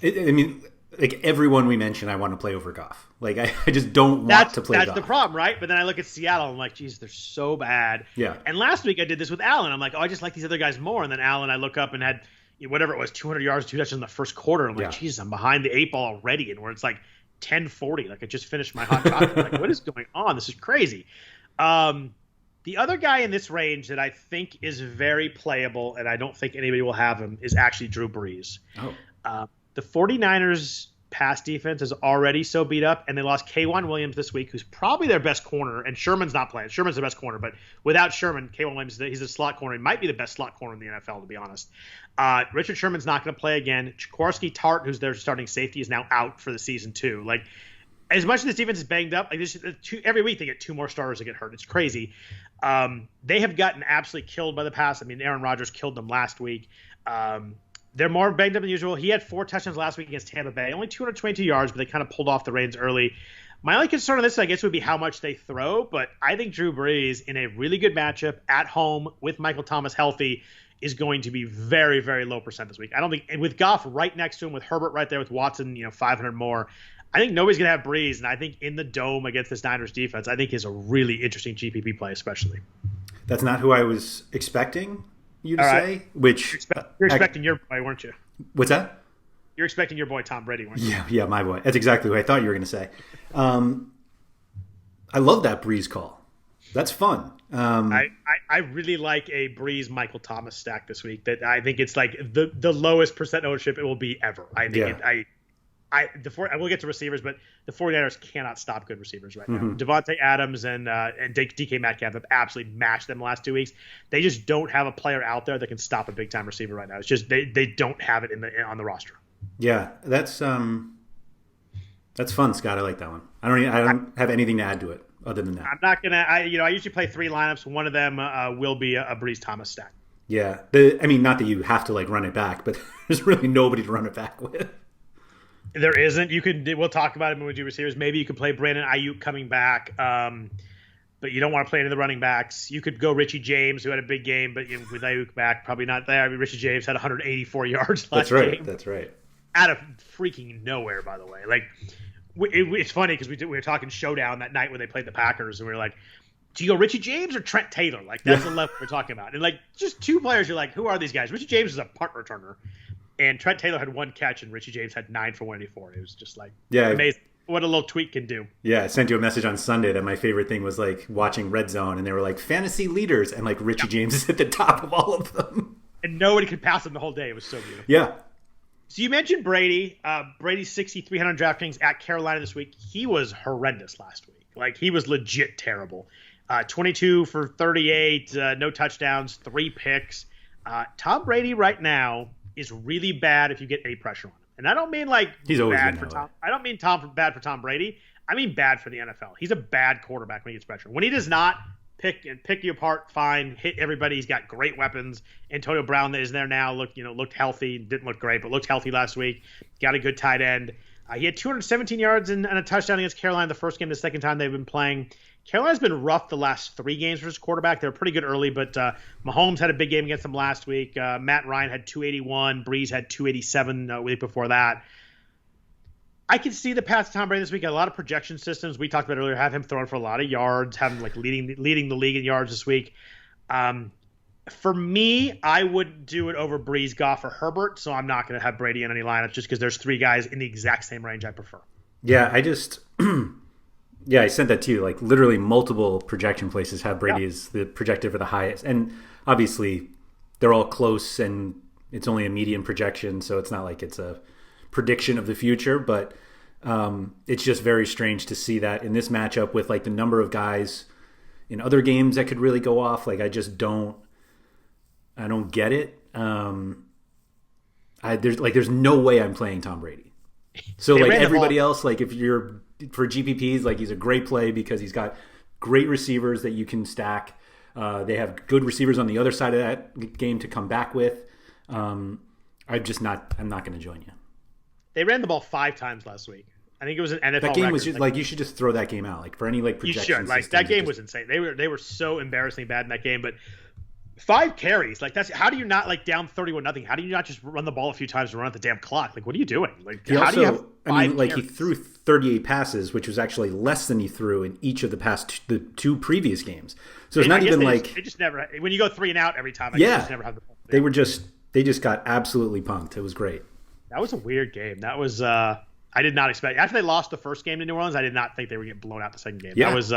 mean, like, everyone we mentioned, I want to play over Goff. Like, I just don't want to play Goff. That's the problem, right? But then I look at Seattle, and I'm like, geez, they're so bad. Yeah. And last week I did this with Allen. I'm like, oh, I just like these other guys more. And then Allen, I look up and had, whatever it was, 200 yards, 2 touchdowns in the first quarter. I'm like, geez, I'm behind the 8 ball already, and where it's like 10:40. Like, I just finished my hot chocolate. Like, what is going on? This is crazy. The other guy in this range that I think is very playable, and I don't think anybody will have him, is actually Drew Brees. The 49ers pass defense is already so beat up, and they lost K'Wan Williams this week, who's probably their best corner, and Sherman's not playing. Sherman's the best corner, but without Sherman, K'Wan Williams, he's a slot corner. He might be the best slot corner in the NFL, to be honest. Richard Sherman's not going to play again. Jaquiski Tartt, who's their starting safety, is now out for the season too. Like, as much as this defense is banged up, like, every week they get 2 more starters that get hurt. It's crazy. They have gotten absolutely killed by the pass. I mean, Aaron Rodgers killed them last week. They're more banged up than usual. He had 4 touchdowns last week against Tampa Bay, only 222 yards, but they kind of pulled off the reins early. My only concern on this, I guess, would be how much they throw, but I think Drew Brees, in a really good matchup at home with Michael Thomas healthy, is going to be very, very low percent this week. I don't think, and with Goff right next to him, with Herbert right there, with Watson, 500 more, I think nobody's going to have Brees, and I think in the dome against this Niners defense, I think is a really interesting GPP play, especially. That's not who I was expecting you to say. Which you're expecting your boy, weren't you? What's that? You're expecting your boy Tom Brady, weren't you? Yeah, my boy. That's exactly what I thought you were going to say. I love that Brees call. That's fun. I really like a Brees Michael Thomas stack this week. That I think it's like the lowest percent ownership it will be ever. I think I will get to receivers, but the 49ers cannot stop good receivers right now. Devonte Adams and DK Metcalf have absolutely mashed them the last 2 weeks. They just don't have a player out there that can stop a big time receiver right now. It's just they don't have it on the roster. Yeah, that's fun, Scott. I like that one. I don't have anything to add to it other than that. I'm not gonna. I usually play 3 lineups. One of them will be a Brees Thomas stack. Yeah, not that you have to run it back, but there's really nobody to run it back with. There isn't. We'll talk about it when we do receivers. Maybe you could play Brandon Ayuk coming back, but you don't want to play any of the running backs. You could go Richie James, who had a big game, but with Ayuk back, probably not there. I mean, Richie James had 184 yards last game. That's right. Out of freaking nowhere, by the way. Like, it's funny because we were talking showdown that night when they played the Packers, and we were like, do you go Richie James or Trent Taylor? Like, that's the level we're talking about. And, just 2 players, you're like, who are these guys? Richie James is a punt returner. And Trent Taylor had 1 catch, and Richie James had 9 for 184. It was just amazing what a little tweak can do. Yeah, I sent you a message on Sunday that my favorite thing was watching Red Zone, and they were fantasy leaders, and Richie James is at the top of all of them. And nobody could pass him the whole day. It was so beautiful. Yeah. So you mentioned Brady. Brady's 6,300 DraftKings at Carolina this week. He was horrendous last week. He was legit terrible. 22 for 38, no touchdowns, 3 picks. Tom Brady right now is really bad if you get any pressure on him. And I don't mean like he's always bad for Tom. I don't mean bad for Tom Brady. I mean bad for the NFL. He's a bad quarterback when he gets pressure. When he does not pick you apart, fine, hit everybody. He's got great weapons. Antonio Brown that is there now looked healthy. Didn't look great, but looked healthy last week. Got a good tight end. He had 217 yards and a touchdown against Carolina the first game. The second time they've been playing. Carolina's been rough the last 3 games for his quarterback. They were pretty good early, but Mahomes had a big game against them last week. Matt Ryan had 281. Brees had 287 the week before that. I can see the path to Tom Brady this week. A lot of projection systems we talked about earlier have him throwing for a lot of yards, have him like leading the league in yards this week. For me, I would do it over Brees, Goff, or Herbert, so I'm not going to have Brady in any lineup just because there's 3 guys in the exact same range I prefer. Yeah, I just I sent that to you. Like literally multiple projection places have Brady as the projected for the highest, and obviously they're all close, and it's only a median projection, so it's not like it's a prediction of the future, but it's just very strange to see that in this matchup with like the number of guys in other games that could really go off. Like I don't get it. There's no way I'm playing Tom Brady. So like everybody else, like if you're for GPPs, like he's a great play because he's got great receivers that you can stack. They have good receivers on the other side of that game to come back with. I'm not going to join you. They ran the ball 5 times last week. I think it was an NFL That game record. Was just, like you should just throw that game out. Like for any like projections. You should. Like that game was insane. They were so embarrassingly bad in that game. But 5 carries, like that's how do you not like down 31-0? How do you not just run the ball a few times and run at the damn clock? Like what are you doing? Like do you have 5 carries? He threw 38 passes, which was actually less than he threw in each of the 2 previous games. So it's not even like they just never. When you go 3 and out every time, they just never have the ball. They just got absolutely punked. It was great. That was a weird game. That was I did not expect. After they lost the first game to New Orleans, I did not think they would get blown out the second game. Yeah. That was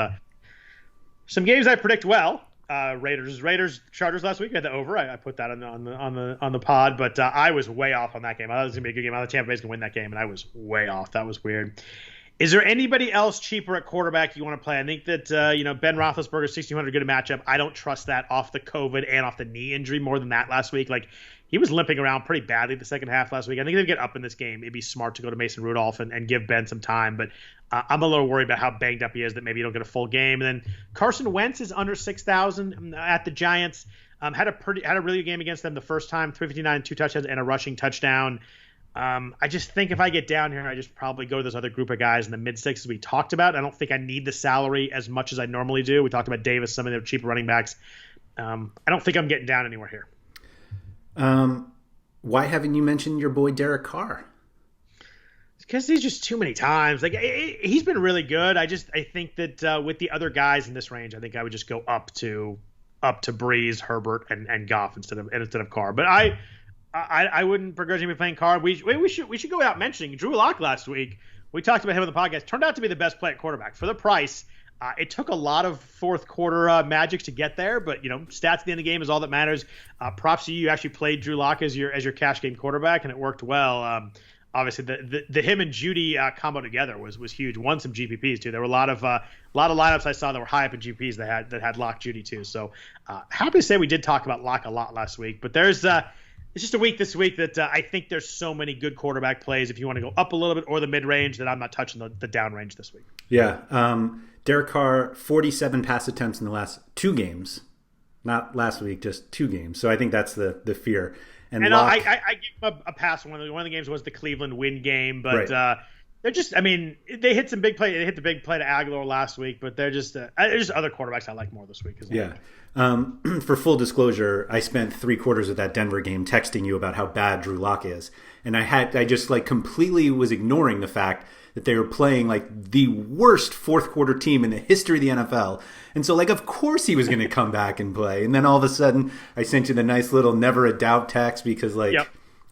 some games I predict well. Raiders Chargers last week. I had the over. I put that on the pod, but I was way off on that game. I thought it was gonna be a good game. I thought Tampa Bay's gonna win that game, and I was way off. That was weird. Is there anybody else cheaper at quarterback you want to play? I think that Ben Roethlisberger 1,600 good a matchup. I don't trust that off the COVID and off the knee injury more than that last week. Like he was limping around pretty badly the second half last week. I think they'd get up in this game. It'd be smart to go to Mason Rudolph and give Ben some time, but I'm a little worried about how banged up he is that maybe you don't get a full game. And then Carson Wentz is under 6,000 at the Giants. Had a really good game against them the first time, 359, 2 touchdowns and a rushing touchdown. I just think if I get down here, I just probably go to this other group of guys in the mid-6s we talked about. I don't think I need the salary as much as I normally do. We talked about Davis, some of their cheaper running backs. I don't think I'm getting down anywhere here. Why haven't you mentioned your boy Derek Carr? Because he's just too many times. Like he's been really good. I think that with the other guys in this range, I think I would just go up to Brees, Herbert, and Goff instead of Carr. But I wouldn't begrudgingly be playing Carr. We should go without mentioning Drew Lock last week. We talked about him on the podcast. Turned out to be the best play at quarterback for the price. It took a lot of fourth quarter magic to get there, but stats at the end of the game is all that matters. Props to you. You actually played Drew Lock as your cash game quarterback, and it worked well. Obviously, the him and Judy combo together was huge. Won some GPPs too. There were a lot of lineups I saw that were high up in GPPs that had Lock Judy too. So happy to say we did talk about Lock a lot last week. But there's it's just a week this week that I think there's so many good quarterback plays. If you want to go up a little bit or the mid range, that I'm not touching the down range this week. Yeah. Derek Carr, 47 pass attempts in the last 2 games. Not last week, just 2 games. So I think that's the fear. And Locke, I give him a pass. One of the games was the Cleveland win game, but right. They're just. I mean, they hit some big play. They hit the big play to Aguilar last week, but they're just other quarterbacks I like more this week. Yeah. For full disclosure, I spent 3/4 of that Denver game texting you about how bad Drew Lock is, and I just like completely was ignoring the fact that they were playing like the worst fourth quarter team in the history of the NFL. And so like, of course he was going to come back and play. And then all of a sudden I sent you the nice little never a doubt text because like,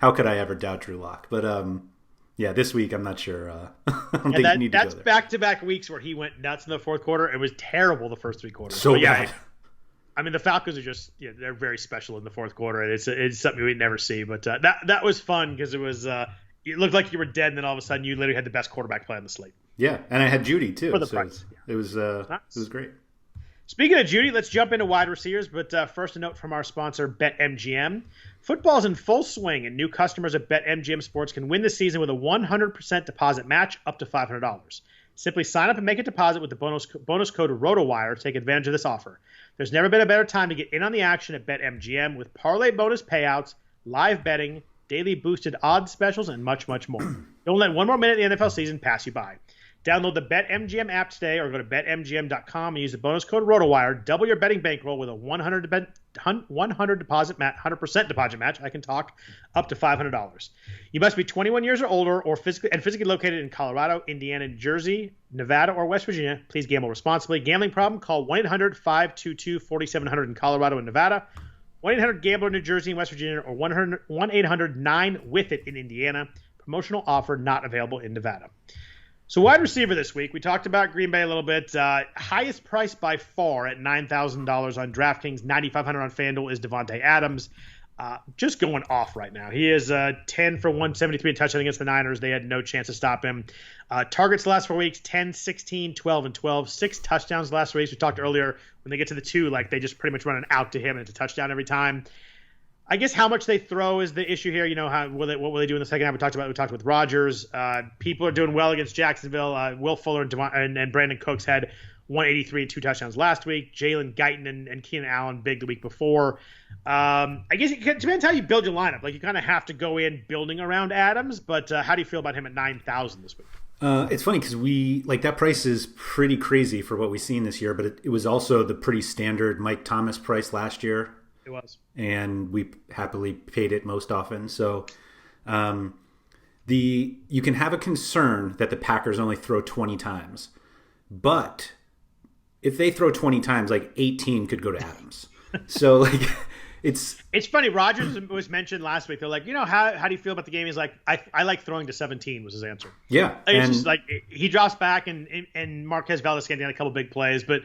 How could I ever doubt Drew Lock? But yeah, this week I'm not sure. I don't think you need to go there. That's back-to-back weeks where he went nuts in the fourth quarter. It was terrible the first 3 quarters. So bad. I mean, the Falcons are just they're very special in the fourth quarter. It's something we'd never see. But that was fun because it was it looked like you were dead, and then all of a sudden you literally had the best quarterback play on the slate. Yeah, and I had Judy too. For the price. It was great. Speaking of Judy, let's jump into wide receivers. But first, a note from our sponsor, BetMGM. Football's in full swing, and new customers at BetMGM Sports can win the season with a 100% deposit match up to $500. Simply sign up and make a deposit with the bonus code RotoWire to take advantage of this offer. There's never been a better time to get in on the action at BetMGM with parlay bonus payouts, live betting, daily boosted odds specials, and much, much more. Don't let one more minute in the NFL season pass you by. Download the BetMGM app today or go to BetMGM.com and use the bonus code RotoWire. Double your betting bankroll with a 100% deposit match. I can talk up to $500. You must be 21 years or older or physically located in Colorado, Indiana, New Jersey, Nevada, or West Virginia. Please gamble responsibly. Gambling problem? Call 1-800-522-4700 in Colorado and Nevada. 1-800-GAMBLER in New Jersey and West Virginia, or 1-800-9-WITH-IT in Indiana. Promotional offer not available in Nevada. So wide receiver this week, we talked about Green Bay a little bit. Highest price by far at $9,000 on DraftKings, $9,500 on FanDuel is Devonte Adams. Just going off right now. He is 10 for 173 touchdown against the Niners. They had no chance to stop him. Targets the last 4 weeks, 10, 16, 12, and 12. 6 touchdowns the last 4 weeks. We talked earlier when they get to the 2, like they just pretty much run an out to him and it's a touchdown every time. I guess how much they throw is the issue here. You know, what will they do in the second half? We talked with Rodgers. People are doing well against Jacksonville. Will Fuller and Brandon Cooks had 183 and 2 touchdowns last week. Jalen Guyton and Keenan Allen big the week before. I guess it depends how you build your lineup. Like you kind of have to go in building around Adams, but how do you feel about him at 9,000 this week? It's funny because that price is pretty crazy for what we've seen this year, but it was also the pretty standard Mike Thomas price last year. It was. And we happily paid it most often. So you can have a concern that the Packers only throw 20 times. But if they throw 20 times, like 18 could go to Adams. So like it's funny. Rodgers was mentioned last week. They're like, how do you feel about the game? He's like, I like throwing to 17 was his answer. Yeah. It's just like he drops back and Marquez Valdez-Scantling had a couple big plays, but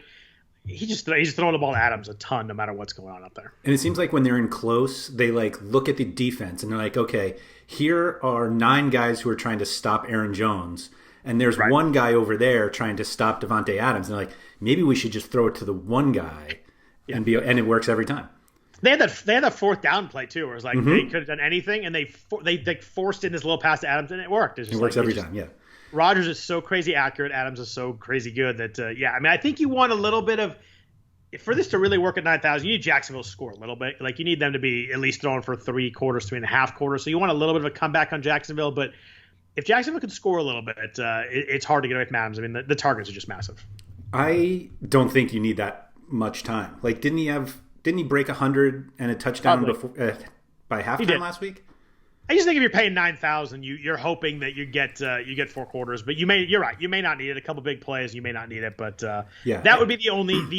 he's throwing the ball to Adams a ton no matter what's going on up there. And it seems like when they're in close, they like look at the defense and they're like, okay, here are 9 guys who are trying to stop Aaron Jones, and there's one guy over there trying to stop Devonte Adams. And they're like, maybe we should just throw it to the one guy, and it works every time. They had that fourth down play too, where it was like they could have done anything, and they forced in this little pass to Adams, and it worked. It works every time, yeah. Rodgers is so crazy accurate. Adams is so crazy good that, I think you want a little bit of – for this to really work at 9,000, you need Jacksonville to score a little bit. Like, you need them to be at least throwing for 3 quarters, 3.5 quarters. So you want a little bit of a comeback on Jacksonville. But if Jacksonville can score a little bit, it's hard to get away from Adams. I mean, the targets are just massive. I don't think you need that much time. Like, didn't he break 100 and a touchdown before by halftime last week? I just think if you're paying 9,000, you're hoping that you get 4 quarters, but you're right. You may not need it. A couple big plays, you may not need it, but that would be the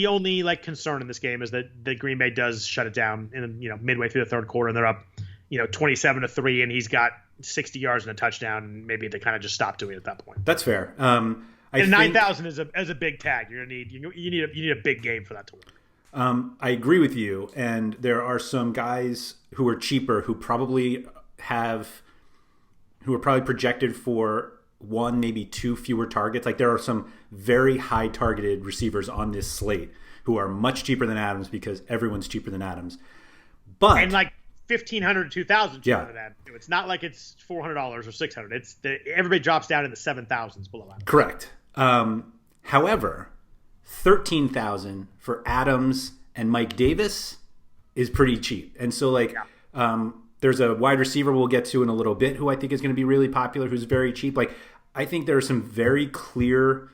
only like concern in this game is that the Green Bay does shut it down in midway through the third quarter and they're up 27-3 and he's got 60 yards and a touchdown and maybe they kind of just stop doing it at that point. That's fair. And 9,000 is a big tag. You're gonna need you need a big game for that to work. I agree with you, and there are some guys who are cheaper who are probably projected for 1, maybe 2 fewer targets. Like there are some very high targeted receivers on this slate who are much cheaper than Adams because everyone's cheaper than Adams. But and like 1,500 to 2,000 cheaper than Adams. It's not like it's $400 or $600. It's everybody drops down in the 7,000s below Adams. Correct. However, 13,000 for Adams and Mike Davis is pretty cheap. And so there's a wide receiver we'll get to in a little bit who I think is going to be really popular, who's very cheap. Like, I think there are some very clear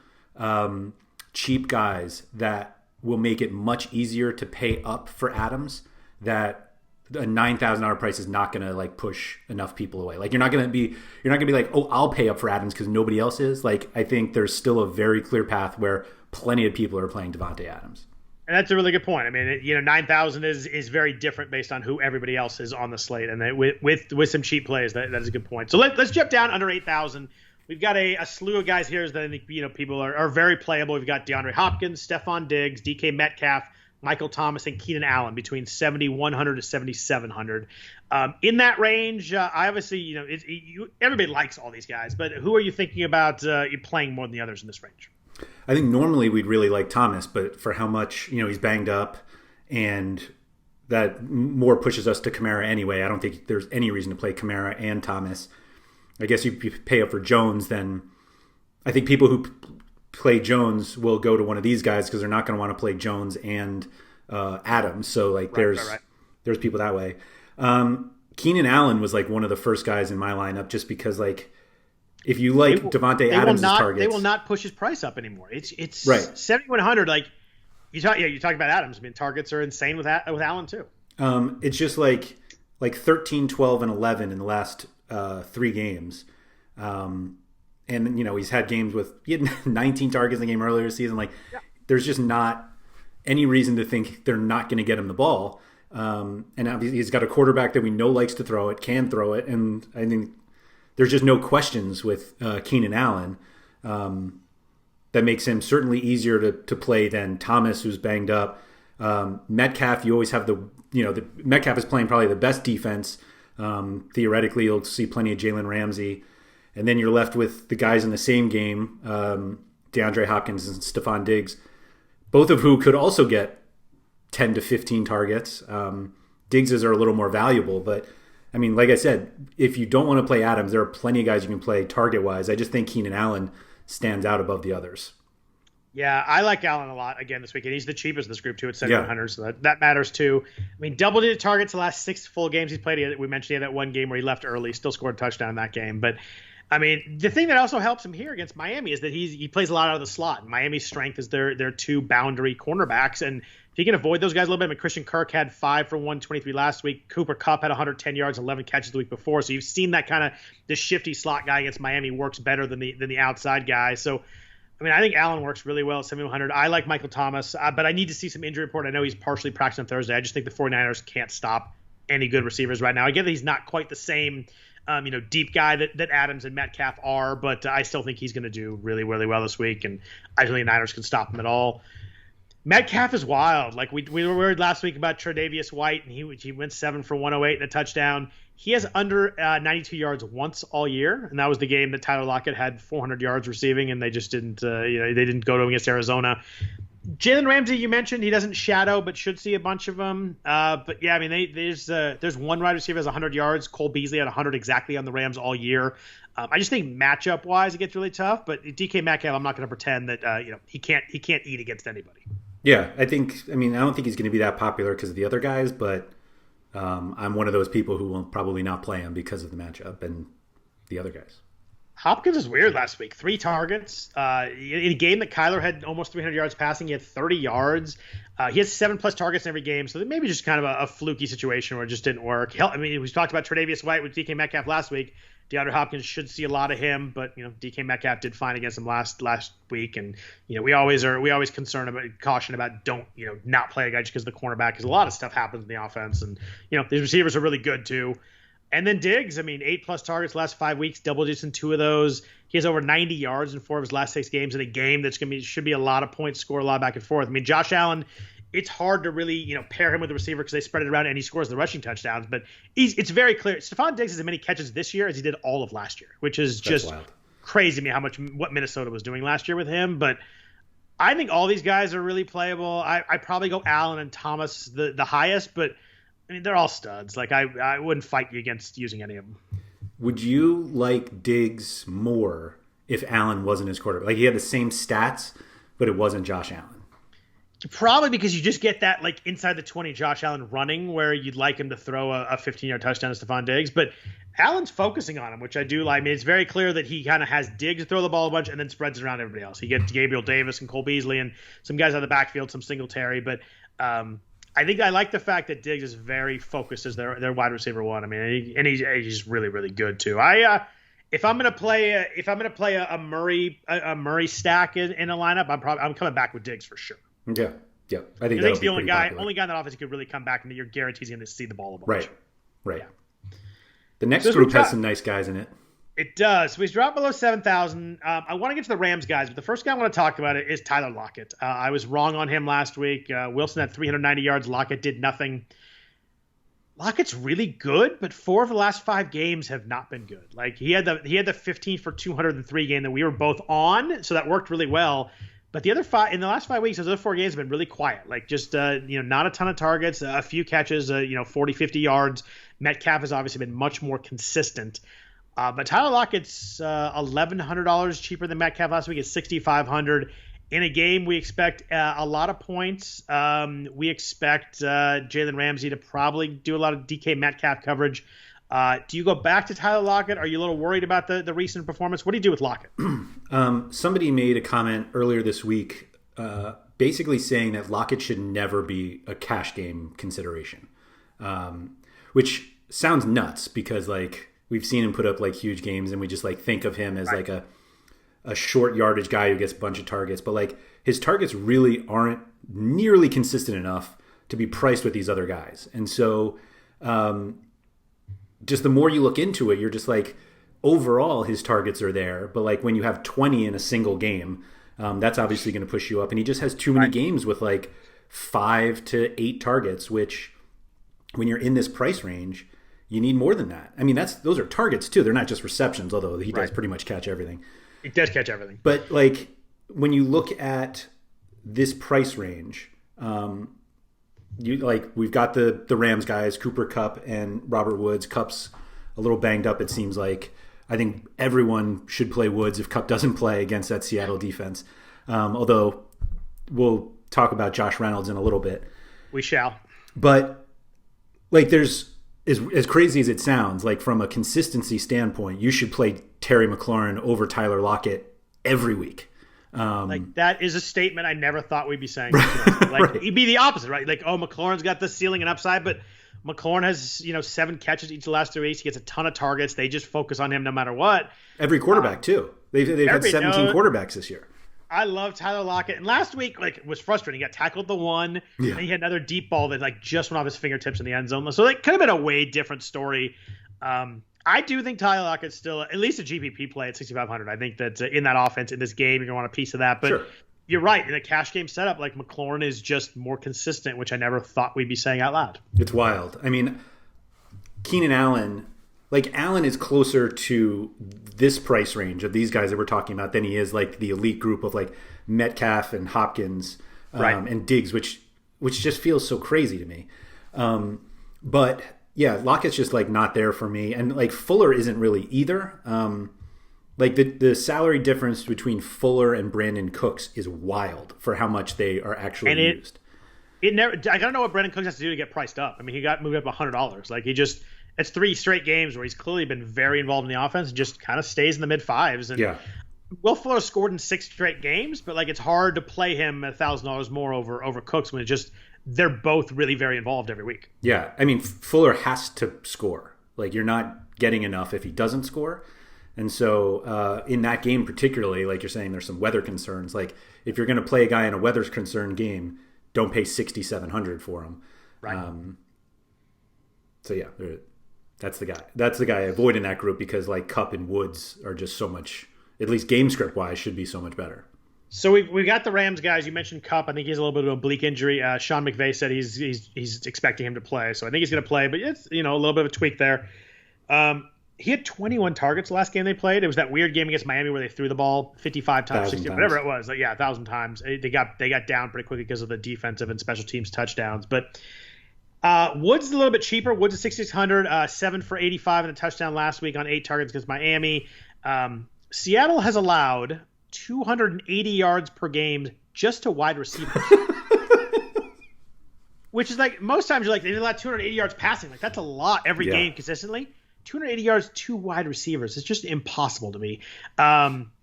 cheap guys that will make it much easier to pay up for Adams, that a $9,000 price is not going to like push enough people away. Like you're not going to be like, oh, I'll pay up for Adams because nobody else is. Like I think there's still a very clear path where plenty of people are playing Devonte Adams. And that's a really good point. I mean, 9,000 is very different based on who everybody else is on the slate, and with some cheap plays, that is a good point. So let's jump down under 8,000. We've got a slew of guys here that I think people are very playable. We've got DeAndre Hopkins, Stephon Diggs, DK Metcalf, Michael Thomas, and Keenan Allen between 7,100 to 7,700. In that range, I obviously, everybody likes all these guys, but who are you thinking about you playing more than the others in this range? I think normally we'd really like Thomas, but for how much, he's banged up and that more pushes us to Kamara anyway. I don't think there's any reason to play Kamara and Thomas. I guess if you pay up for Jones, then I think people who play Jones will go to one of these guys because they're not going to want to play Jones and Adams. So there's people that way. Keenan Allen was like one of the first guys in my lineup just because if you like Devonte Adams' targets. They will not push his price up anymore. It's right. 7,100. Like you talk about Adams. I mean, targets are insane with Allen too. It's just like 13, 12, and 11 in the last 3 games. And he's had games he had 19 targets in the game earlier this season. There's just not any reason to think they're not going to get him the ball. And obviously he's got a quarterback that we know likes to throw it, can throw it, and I think there's just no questions with Keenan Allen that makes him certainly easier to play than Thomas, who's banged up. Metcalf, you always have Metcalf is playing probably the best defense. Theoretically, you'll see plenty of Jalen Ramsey. And then you're left with the guys in the same game, DeAndre Hopkins and Stephon Diggs, both of who could also get 10 to 15 targets. Diggs's are a little more valuable, but I mean, like I said, if you don't want to play Adams, there are plenty of guys you can play target-wise. I just think Keenan Allen stands out above the others. Yeah, I like Allen a lot again this weekend. He's the cheapest in this group too at 7,100, so that matters too. I mean, double-digit targets the last 6 full games he's played. We mentioned he had that one game where he left early, still scored a touchdown in that game. But I mean, the thing that also helps him here against Miami is that he plays a lot out of the slot. Miami's strength is their 2 boundary cornerbacks, and if he can avoid those guys a little bit, I mean, Christian Kirk had 5 for 123 last week. Cooper Kupp had 110 yards, 11 catches the week before. So you've seen that kind of the shifty slot guy against Miami works better than the outside guy. So I mean, I think Allen works really well at 7,100. I like Michael Thomas, but I need to see some injury report. I know he's partially practicing on Thursday. I just think the 49ers can't stop any good receivers right now. I get that he's not quite the same deep guy that Adams and Metcalf are, but I still think he's going to do really, really well this week, and I don't think the Niners can stop him at all. Metcalf is wild. Like we were worried last week about Tre'Davious White, and he went 7 for 108 and a touchdown. He has under 92 yards once all year, and that was the game that Tyler Lockett had 400 yards receiving, and they just didn't they didn't go to him against Arizona. Jalen Ramsey, you mentioned, he doesn't shadow, but should see a bunch of them. But yeah, I mean, there's one wide receiver has 100 yards. Cole Beasley had 100 exactly on the Rams all year. I just think matchup wise, it gets really tough. But DK Metcalf, I'm not going to pretend that he can't eat against anybody. Yeah, I don't think he's going to be that popular because of the other guys, but I'm one of those people who will probably not play him because of the matchup and the other guys. Hopkins was weird last week. 3 targets. In a game that Kyler had almost 300 yards passing, he had 30 yards. He has 7+ targets in every game, so maybe just kind of a fluky situation where it just didn't work. I mean, we talked about Tre'Davious White with DK Metcalf last week. DeAndre Hopkins should see a lot of him, but DK Metcalf did fine against him last week, and we always caution about don't not play a guy just because the cornerback, because a lot of stuff happens in the offense, and these receivers are really good too. And then Diggs, 8+ targets last 5 weeks, double digits in 2 of those. He has over 90 yards in 4 of his last 6 games in a game that's should be a lot of points scored, a lot back and forth. I mean, Josh Allen, it's hard to really pair him with the receiver because they spread it around and he scores the rushing touchdowns. But it's very clear. Stephon Diggs has as many catches this year as he did all of last year, which is just crazy to me what Minnesota was doing last year with him. But I think all these guys are really playable. I probably go Allen and Thomas the highest, but they're all studs. Like I wouldn't fight you against using any of them. Would you like Diggs more if Allen wasn't his quarterback? Like he had the same stats, but it wasn't Josh Allen. Probably because you just get that inside the 20 Josh Allen running where you'd like him to throw a 15-yard touchdown to Stephon Diggs. But Allen's focusing on him, which I do like. I mean, it's very clear that he kind of has Diggs to throw the ball a bunch and then spreads it around everybody else. He gets Gabriel Davis and Cole Beasley and some guys out of the backfield, some Singletary. But I think I like the fact that Diggs is very focused as their wide receiver one. I mean, and he's really, really good too. If I'm gonna play a Murray stack in a lineup, I'm coming back with Diggs for sure. Yeah. I think he's the only guy in that offense who could really come back and you're guaranteed he's going to see the ball a bunch. Right. Yeah. The next group has some nice guys in it. It does. So he's dropped below 7,000. I want to get to the Rams guys, but the first guy I want to talk about is Tyler Lockett. I was wrong on him last week. Wilson had 390 yards. Lockett did nothing. Lockett's really good, but 4 of the last 5 games have not been good. Like he had the 15 for 203 game that we were both on, so that worked really well. But the other 5 in the last 5 weeks, those other 4 games have been really quiet. Like just not a ton of targets, a few catches, 40, 50 yards. Metcalf has obviously been much more consistent. But Tyler Lockett's $1,100 cheaper than Metcalf last week. It's $6,500. In a game, we expect a lot of points. We expect Jalen Ramsey to probably do a lot of DK Metcalf coverage. Do you go back to Tyler Lockett? Are you a little worried about the recent performance? What do you do with Lockett? Somebody made a comment earlier this week basically saying that Lockett should never be a cash game consideration, which sounds nuts because like we've seen him put up like huge games and we just like think of him as like a short yardage guy who gets a bunch of targets, but like his targets really aren't nearly consistent enough to be priced with these other guys. And so just the more you look into it, you're just like, overall his targets are there, but like when you have 20 in a single game, that's obviously going to push you up. And he just has too many games with like 5 to 8 targets, which when you're in this price range, you need more than that. I mean, those are targets too. They're not just receptions, although he does pretty much catch everything. He does catch everything. But like when you look at this price range, we've got the Rams guys, Cooper Kupp and Robert Woods. Kupp's a little banged up, it seems like. I think everyone should play Woods if Kupp doesn't play against that Seattle defense. Although we'll talk about Josh Reynolds in a little bit. We shall. But like there's as crazy as it sounds, like from a consistency standpoint, you should play Terry McLaurin over Tyler Lockett every week. Like that is a statement I never thought we'd be saying. Like it'd be the opposite, right? Like, oh, McLaurin's got the ceiling and upside, but McLaurin has 7 catches each of the last 3 weeks. He gets a ton of targets. They just focus on him no matter what. Every quarterback too. They've had 17 quarterbacks this year. I love Tyler Lockett. And last week, like, it was frustrating. He got tackled the one, and he had another deep ball that like just went off his fingertips in the end zone. So it could have been a way different story. I do think Tyler Lockett's still at least a GPP play at 6,500. I think that in that offense, in this game, you're going to want a piece of that. But sure, you're right. In a cash game setup, like McLaurin is just more consistent, which I never thought we'd be saying out loud. It's wild. I mean, Keenan Allen, like Allen is closer to this price range of these guys that we're talking about than he is like the elite group of like Metcalf and Hopkins and Diggs, which just feels so crazy to me. But yeah, Lockett's just like not there for me. And like Fuller isn't really either. Like the salary difference between Fuller and Brandon Cooks is wild for how much they are actually used. I don't know what Brandon Cooks has to do to get priced up. I mean, he got moved up $100. Like it's 3 straight games where he's clearly been very involved in the offense and just kind of stays in the mid-5s. And Will Fuller scored in 6 straight games, but like it's hard to play him $1,000 more over Cooks when they're both really very involved every week. Yeah, I mean, Fuller has to score. Like you're not getting enough if he doesn't score. And so in that game particularly, like you're saying, there's some weather concerns. Like if you're going to play a guy in a weather concerned game, don't pay $6,700 for him. Right. So yeah, that's the guy. That's the guy I avoid in that group because like Kupp and Woods are just so much, at least game script wise, should be so much better. So we got the Rams guys. You mentioned Kupp. I think he has a little bit of an oblique injury. Sean McVay said he's expecting him to play, so I think he's going to play. But it's a little bit of a tweak there. He had 21 targets the last game they played. It was that weird game against Miami where they threw the ball 55 times, 60, whatever it was. Like, 1,000 times. They got down pretty quickly because of the defensive and special teams touchdowns. But Woods is a little bit cheaper. Woods is 6,600, 7 for 85 and a touchdown last week on 8 targets against Miami. Seattle has allowed 280 yards per game just to wide receivers. Which is like, most times you're like, they allowed 280 yards passing. Like, that's a lot every game consistently. 280 yards, 2 wide receivers. It's just impossible to me.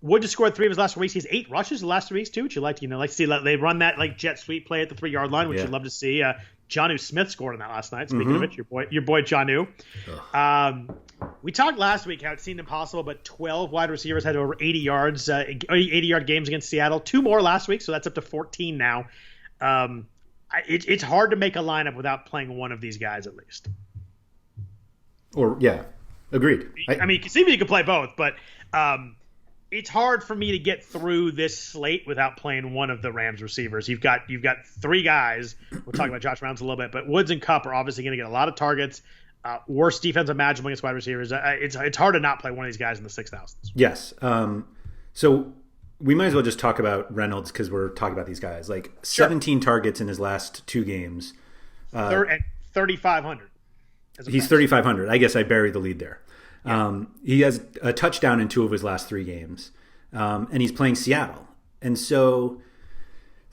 Wood just scored 3 of his last 4 weeks. He has 8 rushes the last 3 weeks too, which you like to see. They run that like jet sweep play at the 3-yard line, which you'd love to see. Jonnu Smith scored on that last night. Speaking of it, your boy Jonnu. We talked last week how it seemed impossible, but 12 wide receivers had over 80 yards, 80-yard games against Seattle. 2 more last week, so that's up to 14 now. It's hard to make a lineup without playing one of these guys at least. Or agreed. I mean, you can play both, but it's hard for me to get through this slate without playing one of the Rams receivers. You've got three guys. We'll talk about Josh Reynolds a little bit, but Woods and Kupp are obviously going to get a lot of targets. Worst defense imaginable against wide receivers. It's hard to not play one of these guys in the 6,000s. Yes. So we might as well just talk about Reynolds because we're talking about these guys. Like 17 targets in his last 2 games. At 3,500. He's 3,500. I guess I buried the lead there. Yeah. He has a touchdown in 2 of his last 3 games. And he's playing Seattle. And so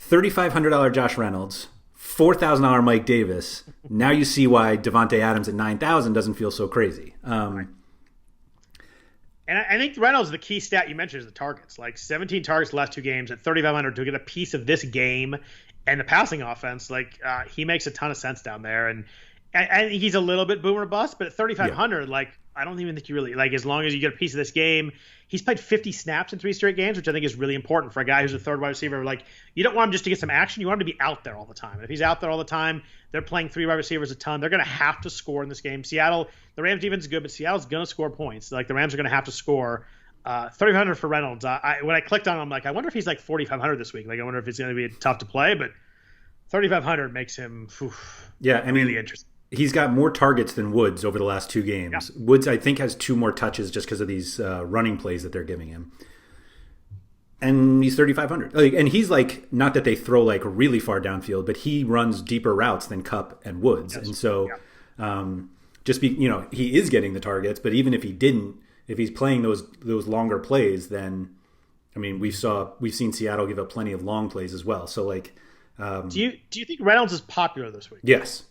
$3,500 Josh Reynolds, $4,000 Mike Davis. Now you see why Devonte Adams at 9,000 doesn't feel so crazy. Right. And I think Reynolds, the key stat you mentioned is the targets. Like 17 targets the last 2 games at 3,500 to get a piece of this game and the passing offense. Like he makes a ton of sense down there. And I think he's a little bit boomer bust, but at 3,500, like I don't even think you really like. As long as you get a piece of this game, he's played 50 snaps in 3 straight games, which I think is really important for a guy who's a third wide receiver. Like you don't want him just to get some action; you want him to be out there all the time. And if he's out there all the time, they're playing 3 wide receivers a ton. They're going to have to score in this game. Seattle, the Rams defense is good, but Seattle's going to score points. Like the Rams are going to have to score. 3,500 for Reynolds. When I clicked on him, I'm like, I wonder if he's like 4,500 this week. Like I wonder if it's going to be tough to play, but 3,500 makes him really interesting. He's got more targets than Woods over the last 2 games. Yeah. Woods, I think, has 2 more touches just because of these running plays that they're giving him. And he's 3,500. And he's like, not that they throw like really far downfield, but he runs deeper routes than Kupp and Woods. Yes. And so he is getting the targets, but even if he didn't, if he's playing those longer plays, then, I mean, we've seen Seattle give up plenty of long plays as well. So like, do you think Reynolds is popular this week? Yes.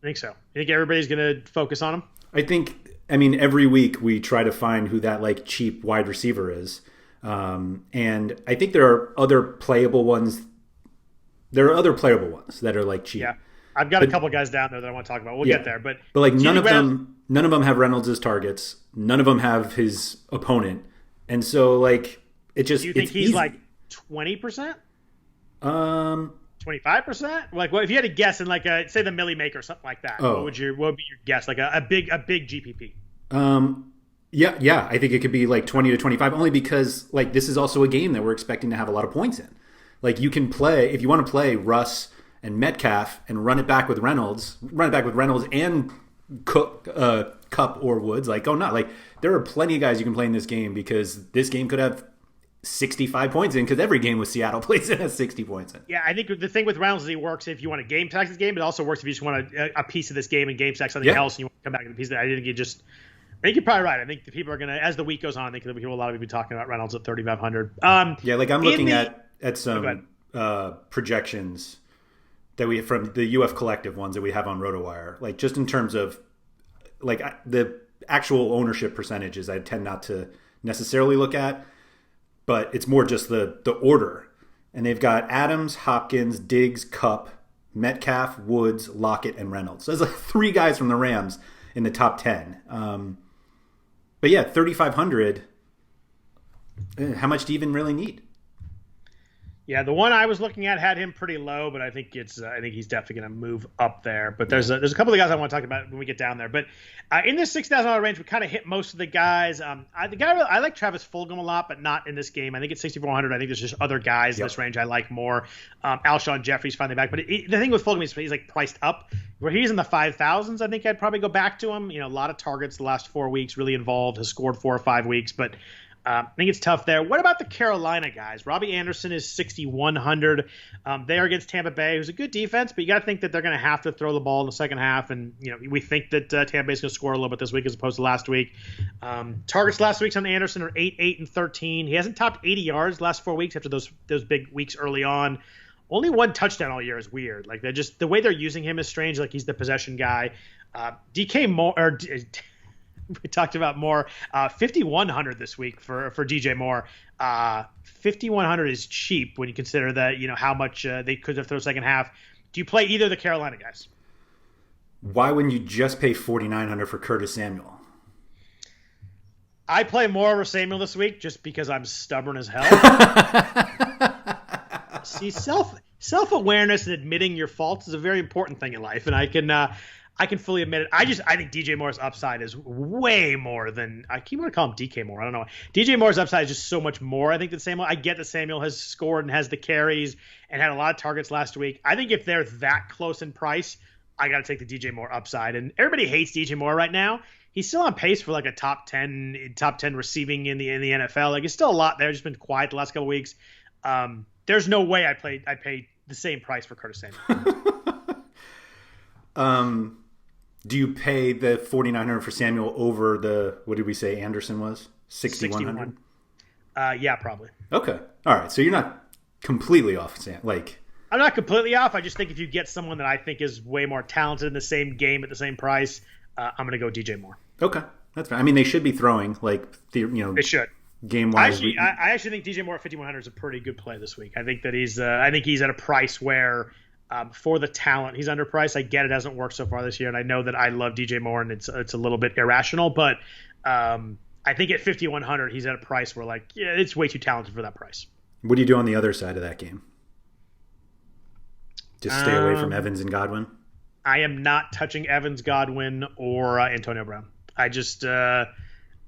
I think so. You think everybody's going to focus on him? I mean, every week we try to find who that like cheap wide receiver is. And I think there are other playable ones. There are other playable ones that are like cheap. Yeah. I've got a couple guys down there that I want to talk about. We'll get there. But like none of them have Reynolds' targets. None of them have his opponent. And so like it just, do you think he's like 20%? 25%? Like, what if you had to guess in like say the Millie Maker or something like that? What would be your guess? Like a big GPP? Yeah. I think it could be like 20 to 25, only because like this is also a game that we're expecting to have a lot of points in. Like you can play, if you want to play Russ and Metcalf and run it back with Reynolds and Kupp or Woods. Like, like there are plenty of guys you can play in this game because this game could have 65 points in because every game with Seattle plays in has 60 points in. Yeah, I think the thing with Reynolds is he works if you want to game stack this game, but it also works if you just want a piece of this game and game stack something else and you want to come back to the piece of that. I think you're probably right. I think the people are going to, as the week goes on, I think a lot of people be talking about Reynolds at 3,500. Like I'm looking at some projections that we have from the UF Collective ones that we have on RotoWire. Like just in terms of like the actual ownership percentages, I tend not to necessarily look at. But it's more just the order. And they've got Adams, Hopkins, Diggs, Kupp, Metcalf, Woods, Lockett, and Reynolds. So there's like 3 guys from the Rams in the top 10. But yeah, 3,500. How much do you even really need? Yeah, the one I was looking at had him pretty low, but I think he's definitely going to move up there. But there's a couple of guys I want to talk about when we get down there. But in this $6,000 range, we kind of hit most of the guys. I like Travis Fulgam a lot, but not in this game. I think at 6,400, I think there's just other guys in this range I like more. Alshon Jeffrey's finally back, but the thing with Fulgam is he's like priced up. Where he's in the 5,000s, I think I'd probably go back to him. A lot of targets the last 4 weeks, really involved, has scored 4 or 5 weeks, but. I think it's tough there. What about the Carolina guys? Robbie Anderson is 6,100. They are against Tampa Bay, who's a good defense, but you got to think that they're going to have to throw the ball in the second half. And we think that Tampa Bay is going to score a little bit this week as opposed to last week. Targets last week's on Anderson are 8, 8, and 13. He hasn't topped 80 yards the last 4 weeks after those big weeks early on. Only 1 touchdown all year is weird. Like they're just the way they're using him is strange. Like he's the possession guy. DK Moore. We talked about Moore, 5,100 this week for DJ Moore. 5,100 is cheap when you consider that how much they could have thrown second half. Do you play either of the Carolina guys? Why wouldn't you just pay 4,900 for Curtis Samuel? I play more over Samuel this week just because I'm stubborn as hell. See, self-awareness and admitting your faults is a very important thing in life, and I can fully admit it. I think DJ Moore's upside is way more than I keep want to call him DK Moore. I don't know. DJ Moore's upside is just so much more. I think that Samuel. I get that Samuel has scored and has the carries and had a lot of targets last week. I think if they're that close in price, I got to take the DJ Moore upside. And everybody hates DJ Moore right now. He's still on pace for like a top 10 receiving in the NFL. Like it's still a lot there. Just been quiet the last couple of weeks. There's no way I pay the same price for Curtis Samuel. Do you pay the $4,900 for Samuel over the, what did we say Anderson was? $6,100? Yeah, probably. Okay. All right. So you're not completely off, I'm not completely off. I just think if you get someone that I think is way more talented in the same game at the same price, I'm going to go DJ Moore. Okay. That's fine. I mean, they should be throwing, They should. Game-wise. I actually think DJ Moore at 5,100 is a pretty good play this week. I think that he's at a price where for the talent, he's underpriced. I get it hasn't worked so far this year, and I know that I love DJ Moore, and it's a little bit irrational, but I think at 5,100 he's at a price where it's way too talented for that price. What do you do on the other side of that game? Just stay away from Evans and Godwin? I am not touching Evans, Godwin, or Antonio Brown.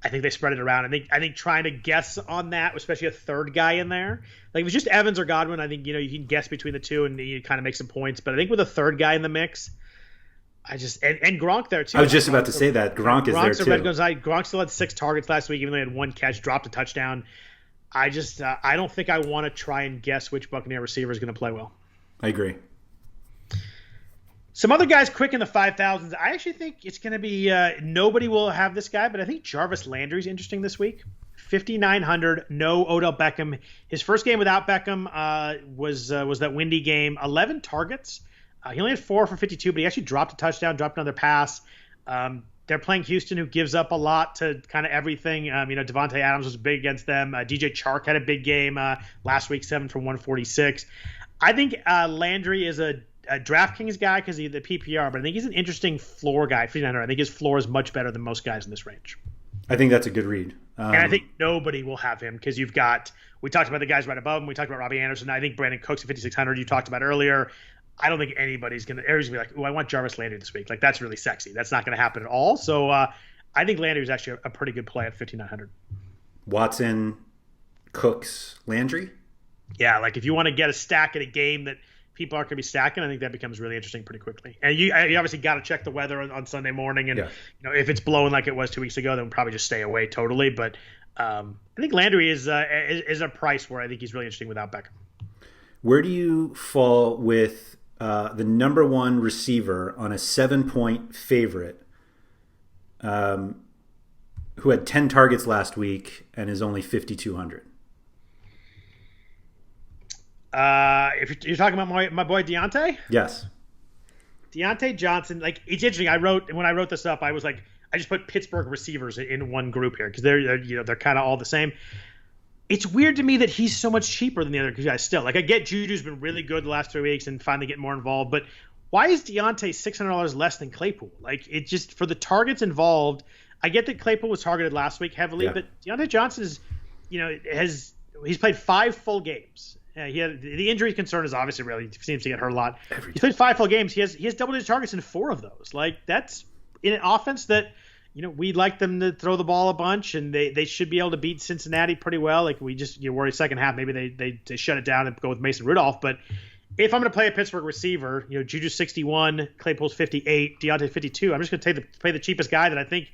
I think they spread it around. I think trying to guess on that, especially a third guy in there, like if it's just Evans or Godwin, I think you can guess between the two and you kind of make some points. But I think with a third guy in the mix, and Gronk there too. I was just about to say that Gronk is there too. Gronk still had 6 targets last week, even though he had 1 catch, dropped a touchdown. I don't think I want to try and guess which Buccaneer receiver is going to play well. I agree. Some other guys quick in the 5,000s. I actually think it's going to be nobody will have this guy, but I think Jarvis Landry's interesting this week. 5,900, no Odell Beckham. His first game without Beckham was that windy game. 11 targets. He only had 4 for 52, but he actually dropped a touchdown, dropped another pass. They're playing Houston, who gives up a lot to kind of everything. Devonte Adams was big against them. DJ Chark had a big game last week, 7 for 146. I think Landry is a DraftKings guy because he's the PPR, but I think he's an interesting floor guy. 5,900. I think his floor is much better than most guys in this range. I think that's a good read. And I think nobody will have him because we talked about the guys right above him. We talked about Robbie Anderson. I think Brandon Cooks at 5,600 you talked about earlier. I don't think everybody's going to be like, I want Jarvis Landry this week. Like, that's really sexy. That's not going to happen at all. So I think Landry is actually a pretty good play at 5,900. Watson, Cooks, Landry? Yeah, like if you want to get a stack at a game that people aren't going to be stacking, I think that becomes really interesting pretty quickly. And you obviously got to check the weather on Sunday morning. And if it's blowing like it was 2 weeks ago, then probably just stay away totally. But I think Landry is a price where I think he's really interesting without Beckham. Where do you fall with the number one receiver on a 7-point favorite who had 10 targets last week and is only 5,200? If you're talking about my boy Deontay? Yes. Deontay Johnson, it's interesting. When I wrote this up, I was like, I just put Pittsburgh receivers in one group here because they're kind of all the same. It's weird to me that he's so much cheaper than the other guys still. I get Juju's been really good the last 3 weeks and finally getting more involved, but why is Deontay $600 less than Claypool? It just, for the targets involved, I get that Claypool was targeted last week heavily, but Deontay Johnson is, he's played 5 full games. The injury concern is obviously real. He seems to get hurt a lot. He's played 5 full games. He has double-digit targets in 4 of those. That's in an offense that we'd like them to throw the ball a bunch, and they should be able to beat Cincinnati pretty well. We just worry second half maybe they shut it down and go with Mason Rudolph. But if I'm going to play a Pittsburgh receiver, Juju's 61, Claypool's 58, Deontay 52, I'm just going to play the cheapest guy that I think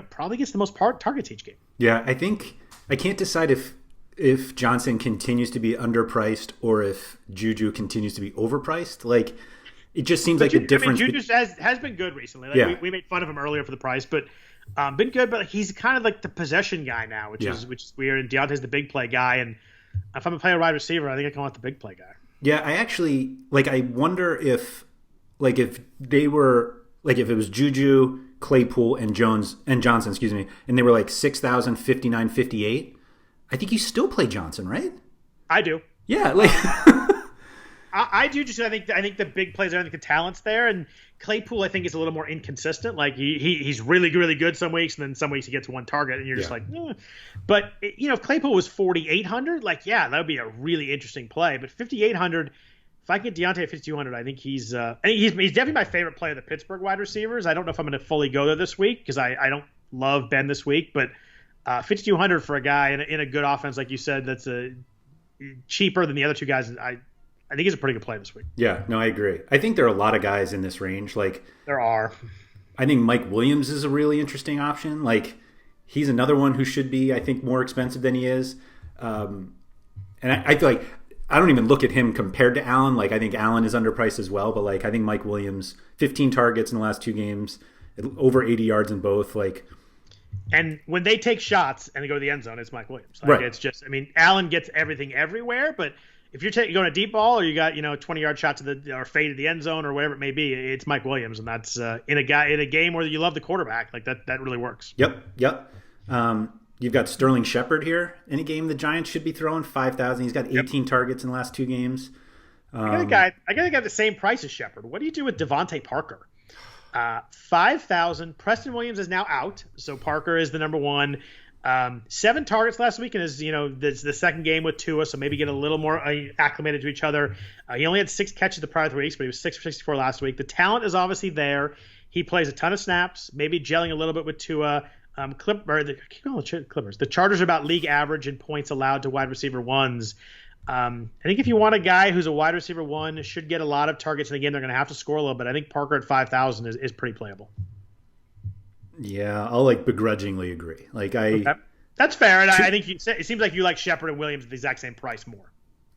probably gets the most targets each game. Yeah, I think I can't decide if Johnson continues to be underpriced or if Juju continues to be overpriced. It just seems like the difference. Juju has been good recently. We made fun of him earlier for the price, but been good. But he's kind of like the possession guy now, which is weird. And Deontay's the big play guy. And if I'm gonna play a wide receiver, I think I can want the big play guy. Yeah, I actually I wonder if they were if it was Juju, Claypool, and Johnson, and they were 6,000, 59, 58. I think you still play Johnson, right? I do. Yeah, I do. Just I think the big plays are. I think the talent's there, and Claypool I think is a little more inconsistent. He's really really good some weeks, and then some weeks he gets 1 target, and you're just But if Claypool was 4,800, that would be a really interesting play. But 5,800 if I get Deontay at 5,200, I think he's definitely my favorite player of the Pittsburgh wide receivers. I don't know if I'm going to fully go there this week because I don't love Ben this week, but 5,200 for a guy in a good offense, like you said, that's cheaper than the other two guys. I think he's a pretty good play this week. Yeah, no, I agree. I think there are a lot of guys in this range. Like there are. I think Mike Williams is a really interesting option. Like he's another one who should be, I think, more expensive than he is. And I feel like I don't even look at him compared to Allen. Like I think Allen is underpriced as well, but like I think Mike Williams, 15 targets in the last 2 games, over 80 yards in both. Like. And when they take shots and they go to the end zone, it's Mike Williams. Like, right. It's just, Allen gets everything everywhere, but if you're going a deep ball or you got 20-yard shot or fade to the end zone or whatever it may be, it's Mike Williams, and that's in a game where you love the quarterback, like that really works. Yep. You've got Sterling Shepard here in a game the Giants should be throwing 5,000. He's got 18 targets in the last 2 games. I got a guy the same price as Shepard. What do you do with Devonte Parker? 5,000. Preston Williams is now out, so Parker is the number one. 7 targets last week, and is the second game with Tua, so maybe get a little more acclimated to each other. He only had 6 catches the prior 3 weeks, but he was 6 for 64 last week. The talent is obviously there. He plays a ton of snaps, maybe gelling a little bit with Tua. The Chargers are about league average in points allowed to wide receiver ones. I think if you want a guy who's a wide receiver 1, should get a lot of targets in the game, they're going to have to score a little bit. I think Parker at 5,000 is pretty playable. Yeah, I'll begrudgingly agree. Okay. That's fair, and I think it seems like you like Shepard and Williams at the exact same price more.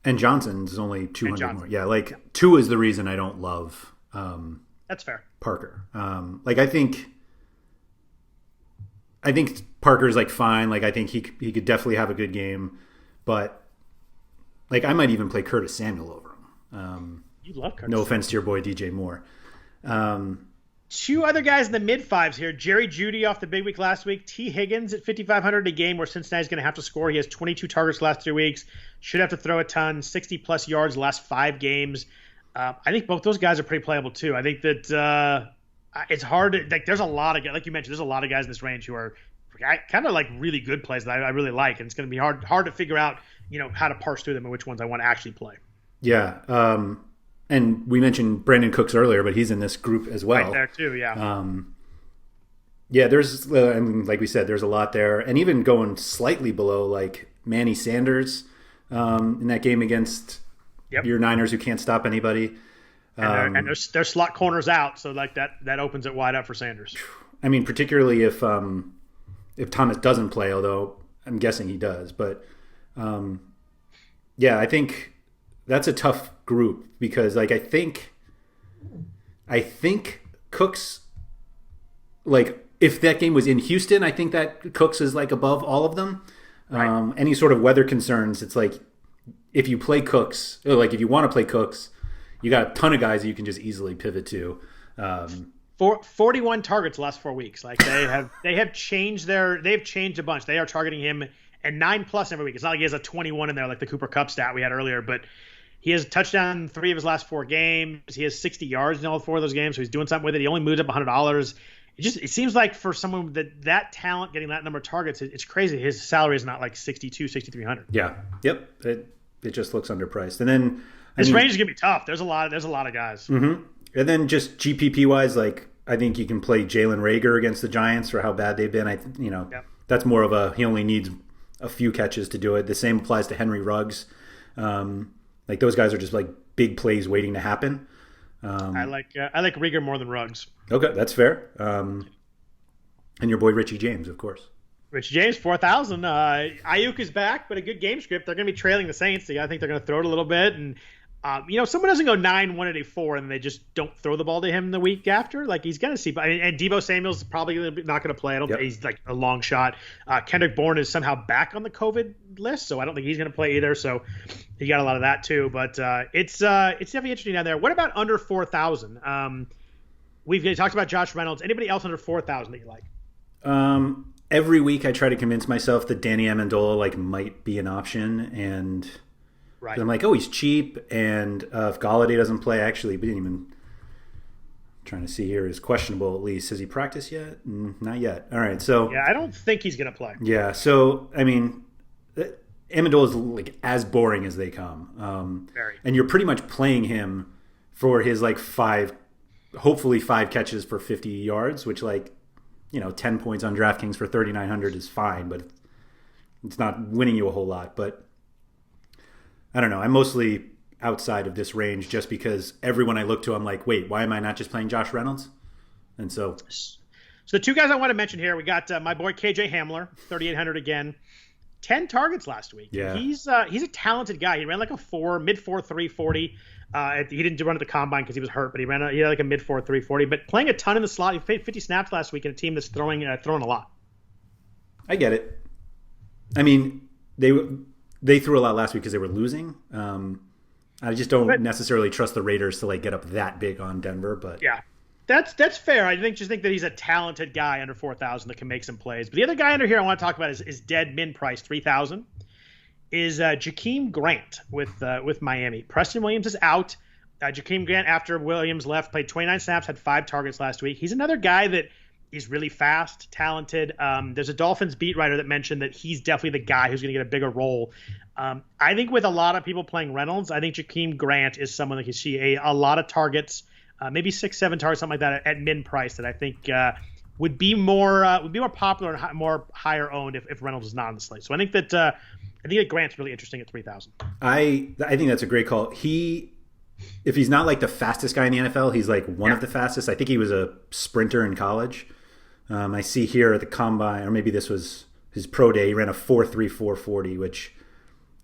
And Johnson's only 200 more. Yeah, Tua is the reason I don't love. That's fair. Parker. I think Parker's fine. I think he could definitely have a good game, but. I might even play Curtis Samuel over him. You love Curtis. No offense to your boy DJ Moore. 2 other guys in the mid-5s here. Jerry Judy off the big week last week. T. Higgins at 5,500 a game where Cincinnati's going to have to score. He has 22 targets the last 3 weeks. Should have to throw a ton. 60-plus yards the last 5 games. I think both those guys are pretty playable too. I think that it's hard to there's a lot of, like you mentioned, there's a lot of guys in this range who are kind of really good plays that I really like, and it's going to be hard to figure out how to parse through them and which ones I want to actually play. Yeah. And we mentioned Brandon Cooks earlier, but he's in this group as well. Right there too, yeah. Yeah, there's, like we said, there's a lot there. And even going slightly below, Manny Sanders in that game against your Niners who can't stop anybody. And their slot corners out, so that opens it wide up for Sanders. Particularly if Thomas doesn't play, although I'm guessing he does. But I think that's a tough group because I think Cooks, if that game was in Houston, I think that Cooks is above all of them. Right. Any sort of weather concerns, it's if you play Cooks, or if you want to play Cooks, you got a ton of guys that you can just easily pivot to. 41 targets the last 4 weeks. They have changed a bunch. They are targeting him and 9+ every week. It's not like he has a 21 in there like the Cooper Kupp stat we had earlier, but he has a touchdown in 3 of his last 4 games. He has 60 yards in all 4 of those games, so he's doing something with it. He only moved up $100. It seems like for someone that talent getting that number of targets, it's crazy. His salary is not $6,300. Yeah. Yep. It just looks underpriced. And then this range is gonna be tough. There's a lot of guys. Mm-hmm. And then just GPP wise, I think you can play Jalen Reagor against the Giants for how bad they've been. That's more of he only needs a few catches to do it. The same applies to Henry Ruggs. Those guys are just big plays waiting to happen. I like Reagor more than Ruggs. Okay, that's fair. And your boy Richie James, of course. Richie James, 4,000. Ayuk is back, but a good game script. They're going to be trailing the Saints. So I think they're going to throw it a little bit. And, someone doesn't go 9-184 and they just don't throw the ball to him the week after. He's going to see. And Deebo Samuel's probably not going to play. I don't think he's a long shot. Kendrick Bourne is somehow back on the COVID list, so I don't think he's going to play either. So he got a lot of that too. But it's definitely interesting down there. What about under 4,000? We've talked about Josh Reynolds. Anybody else under 4,000 that you like? Every week I try to convince myself that Danny Amendola might be an option, and I'm he's cheap, and if Golladay doesn't play, actually, we didn't even trying to see here is questionable at least. Has he practiced yet? Not yet. All right, so yeah, I don't think he's going to play. Yeah, so Amendola is like as boring as they come. Very. And you're pretty much playing him for his like hopefully 5 catches for 50 yards, which 10 points on DraftKings for 3,900 is fine, but it's not winning you a whole lot. But I don't know. I'm mostly outside of this range just because everyone I look to, I'm like, wait, why am I not just playing Josh Reynolds? And so the two guys I want to mention here, we got my boy KJ Hamler, 3,800 again. 10 targets last week. Yeah. He's a talented guy. He ran like a mid 4.3 40. He didn't run at the combine because he was hurt, but he had like a mid 4.3 40. But playing a ton in the slot, he played 50 snaps last week in a team that's throwing a lot. I get it. I mean, they threw a lot last week because they were losing. I just don't necessarily trust the Raiders to like get up that big on Denver. But yeah. That's fair. I think that he's a talented guy under 4,000 that can make some plays. But the other guy under here I want to talk about is dead min price 3,000. Is Jakeem Grant with Miami. Preston Williams is out. Jakeem Grant, after Williams left, played 29 snaps, had 5 targets last week. He's another guy that is really fast, talented. There's a Dolphins beat writer that mentioned that he's definitely the guy who's going to get a bigger role. I think with a lot of people playing Reynolds, I think Jakeem Grant is someone that can see a lot of targets. Maybe 6-7 targets, something like that at min price that I think would be more popular and more higher owned if Reynolds is not on the slate. So I think that Grant's really interesting at 3,000. I think that's a great call. If he's not like the fastest guy in the NFL, he's like one of the fastest. I think he was a sprinter in college. I see here at the combine, or maybe this was his pro day, he ran a 4.3 4.40, which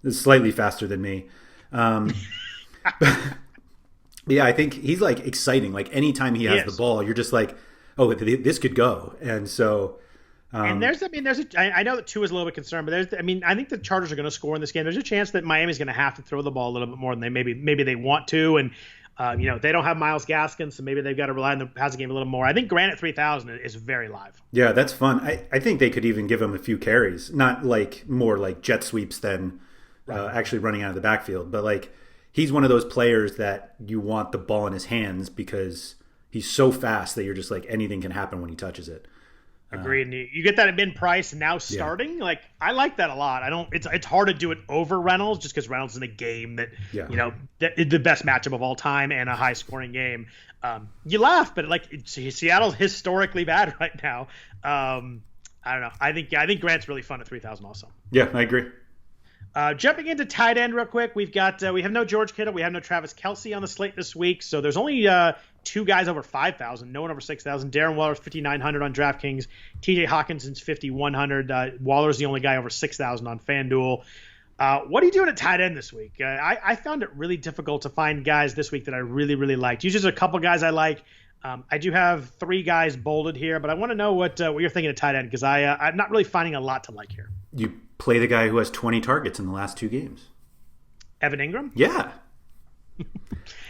is slightly faster than me. Yeah, I think he's like exciting. Like anytime he has the ball, you're just like, oh, this could go. And so, and I know that Tua is a little bit concerned, but I think the Chargers are going to score in this game. There's a chance that Miami's going to have to throw the ball a little bit more than they maybe they want to, and they don't have Myles Gaskin, so maybe they've got to rely on the passing game a little more. I think Grant at 3,000 is very live. Yeah, that's fun. I think they could even give him a few carries, not like more like jet sweeps than actually running out of the backfield, but like. He's one of those players that you want the ball in his hands because he's so fast that you're just like anything can happen when he touches it. Agreed. And you get that at mid price and now starting. Like I like that a lot. It's hard to do it over Reynolds just because Reynolds is in a game that the best matchup of all time and a high scoring game. You laugh, but Seattle's historically bad right now. I don't know. I think Grant's really fun at 3,000 also. Yeah, I agree. Jumping into tight end real quick, we have no George Kittle, we have no Travis Kelce on the slate this week, so there's only 2 guys over 5,000, no one over 6,000. Darren Waller's 5,900 on DraftKings, TJ Hawkinson's 5,100. Waller's the only guy over 6,000 on FanDuel. What are you doing at tight end this week? I found it really difficult to find guys this week that I really, really liked. Usually there's a couple guys I like. I do have 3 guys bolded here, but I want to know what you're thinking at tight end because I'm not really finding a lot to like here. You play the guy who has 20 targets in the last 2 games. Evan Ingram? Yeah.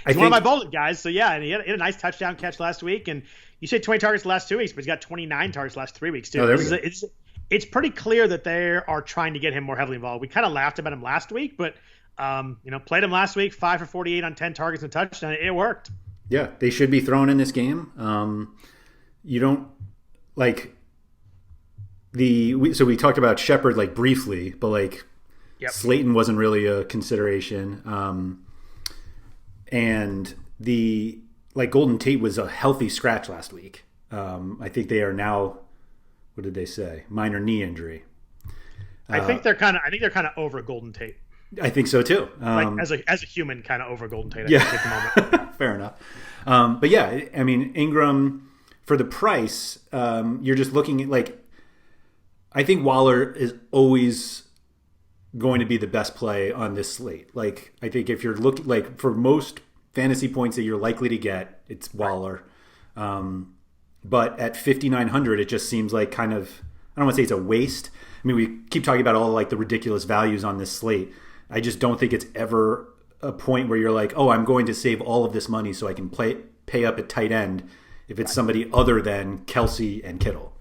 He's one of my bolded guys, so yeah, and he had a nice touchdown catch last week, and you say 20 targets the last 2 weeks, but he's got 29 targets the last 3 weeks too. Oh, there we go. It's pretty clear that they are trying to get him more heavily involved. We kind of laughed about him last week, but played him last week, 5 for 48 on 10 targets and a touchdown. It worked. Yeah, they should be thrown in this game. You don't like so we talked about Shepard like briefly, but like Slayton wasn't really a consideration. And the Golden Tate was a healthy scratch last week. I think they are now, what did they say? Minor knee injury. I think they're kind of over Golden Tate. I think so too. As a human, kind of over Golden Tate. At the moment. Fair enough. But yeah, I mean Ingram for the price, you're just looking at I think Waller is always going to be the best play on this slate. Like I think if you're looking for most fantasy points that you're likely to get, it's Waller. But at 5,900, it just seems like kind of, I don't want to say it's a waste. I mean, we keep talking about all the ridiculous values on this slate. I just don't think it's ever a point where you're like, oh, I'm going to save all of this money so I can pay up at tight end if it's somebody other than Kelce and Kittle.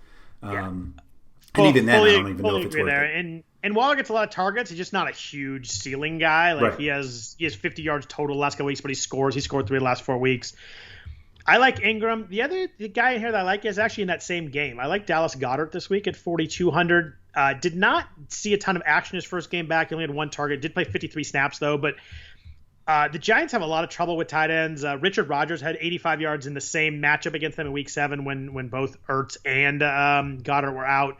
And even then, I don't even know if it's worth it. And Waller gets a lot of targets. He's just not a huge ceiling guy. He has 50 yards total the last couple weeks, but he scores. He scored 3 of the last 4 weeks. I like Ingram. The guy here that I like is actually in that same game. I like Dallas Goddard this week at 4,200. Did not see a ton of action his first game back. He only had one target. Did play 53 snaps, though. But the Giants have a lot of trouble with tight ends. Richard Rodgers had 85 yards in the same matchup against them in Week 7 when both Ertz and Goddard were out.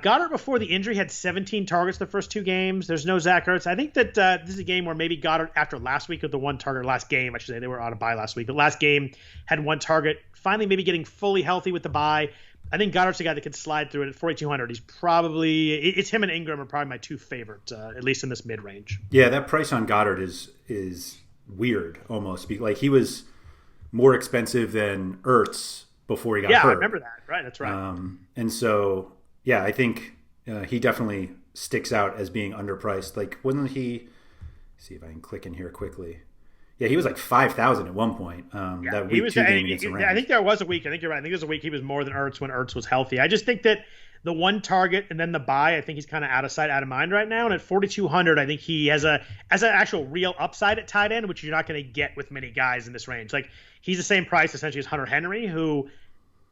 Goddard, before the injury, had 17 targets the first 2 games. There's no Zach Ertz. I think that this is a game where maybe Goddard, after last week with the one target, last game, I should say, they were on a bye last week, but last game had one target. Finally, maybe getting fully healthy with the bye. I think Goddard's the guy that can slide through it at 4,200. He's probably, it's him and Ingram are probably my 2 favorite, at least in this mid range. Yeah, that price on Goddard is weird almost. Like he was more expensive than Ertz before he got hurt. Yeah, I remember that. Right, that's right. And so. Yeah, I think he definitely sticks out as being underpriced. Like, wasn't he? See if I can click in here quickly. Yeah, he was like 5,000 at one point. That week 2 game against the Rams. I think there was a week. I think you're right. I think there was a week he was more than Ertz when Ertz was healthy. I just think that the one target and then the bye, I think he's kind of out of sight, out of mind right now. And at 4,200, I think he has an actual real upside at tight end, which you're not going to get with many guys in this range. Like, he's the same price essentially as Hunter Henry, who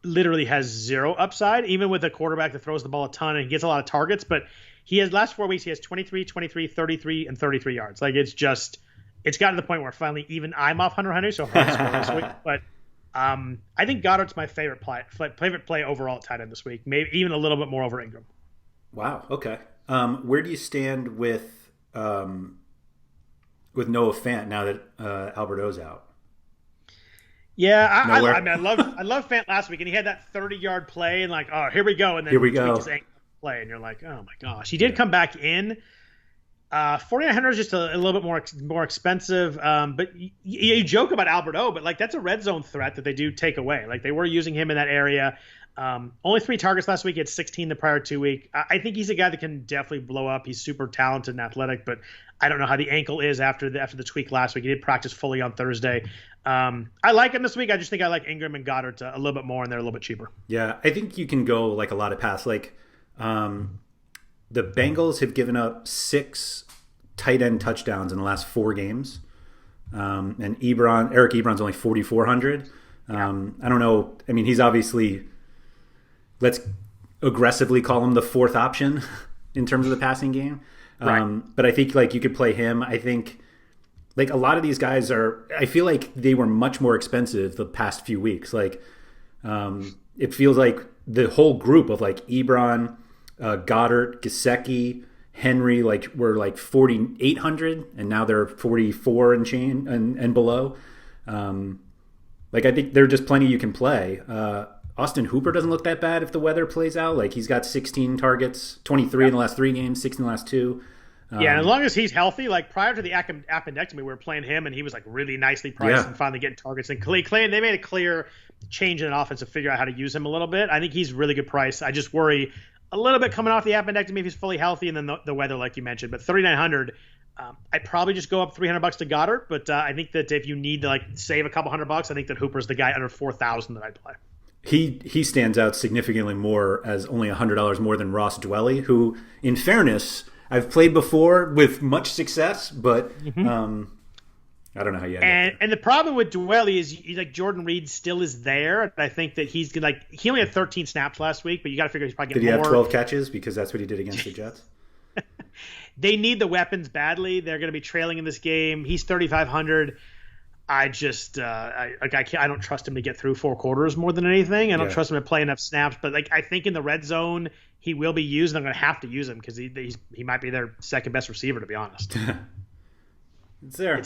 literally has 0 upside, even with a quarterback that throws the ball a ton and gets a lot of targets. But he has last 4 weeks, he has 23, 23, 33, and 33 yards. Like, it's gotten to the point where finally even I'm off Hunter Henry, so hard to score this week. But I think Goddard's my favorite play overall at tight end this week, maybe even a little bit more over Ingram. Wow. Okay. Where do you stand with Noah Fant now that Alberto's out? Yeah, I mean, I love Fant last week, and he had that 30-yard play, and like, oh, here we go, and then here we go. His ankle play, and you're like, oh my gosh, he did come back in. 4,900 is just a little bit more expensive, but you joke about Alberto, but like that's a red zone threat that they do take away. Like they were using him in that area. Only 3 targets last week. He had 16 the prior 2 week. I think he's a guy that can definitely blow up. He's super talented and athletic, but I don't know how the ankle is after the tweak last week. He did practice fully on Thursday. I like him this week. I just think I like Ingram and Goddard a little bit more, and they're a little bit cheaper. Yeah, I think you can go like a lot of paths. Like the Bengals have given up 6 tight end touchdowns in the last 4 games, and Eric Ebron's only 4,400. I don't know. I mean, he's obviously, let's aggressively call him the 4th option in terms of the passing game. Right. But I think like you could play him. I think like a lot of these guys I feel like they were much more expensive the past few weeks. Like it feels like the whole group of like Ebron, Goddard, Gesicki, Henry, like were like 4,800, and now they're 44 and change and below. Like I think there are just plenty you can play. Austin Hooper doesn't look that bad if the weather plays out. Like he's got 16 targets, 23 in the last 3 games, 6 in the last 2. Yeah, and as long as he's healthy, like prior to the appendectomy, we were playing him, and he was like really nicely priced and finally getting targets. And they made a clear change in an offense to figure out how to use him a little bit. I think he's really good price. I just worry a little bit coming off the appendectomy if he's fully healthy, and then the weather, like you mentioned. But 3,900, I'd probably just go up $300 to Goddard. But I think that if you need to like save a couple $100, I think that Hooper's the guy under 4,000 that I'd play. He stands out significantly more as only $100 more than Ross Dwelly, who, in fairness, I've played before with much success, but I don't know how you end up. And the problem with Dwelly is like Jordan Reed still is there. And I think that he's like he only had 13 snaps last week, but you got to figure he's probably getting more. Did he have 12 catches? Because that's what he did against the Jets. They need the weapons badly. They're going to be trailing in this game. He's 3,500. I just I don't trust him to get through 4 quarters more than anything. I don't trust him to play enough snaps. But like I think in the red zone he will be used. And I'm going to have to use him because he might be their second best receiver, to be honest. It's there.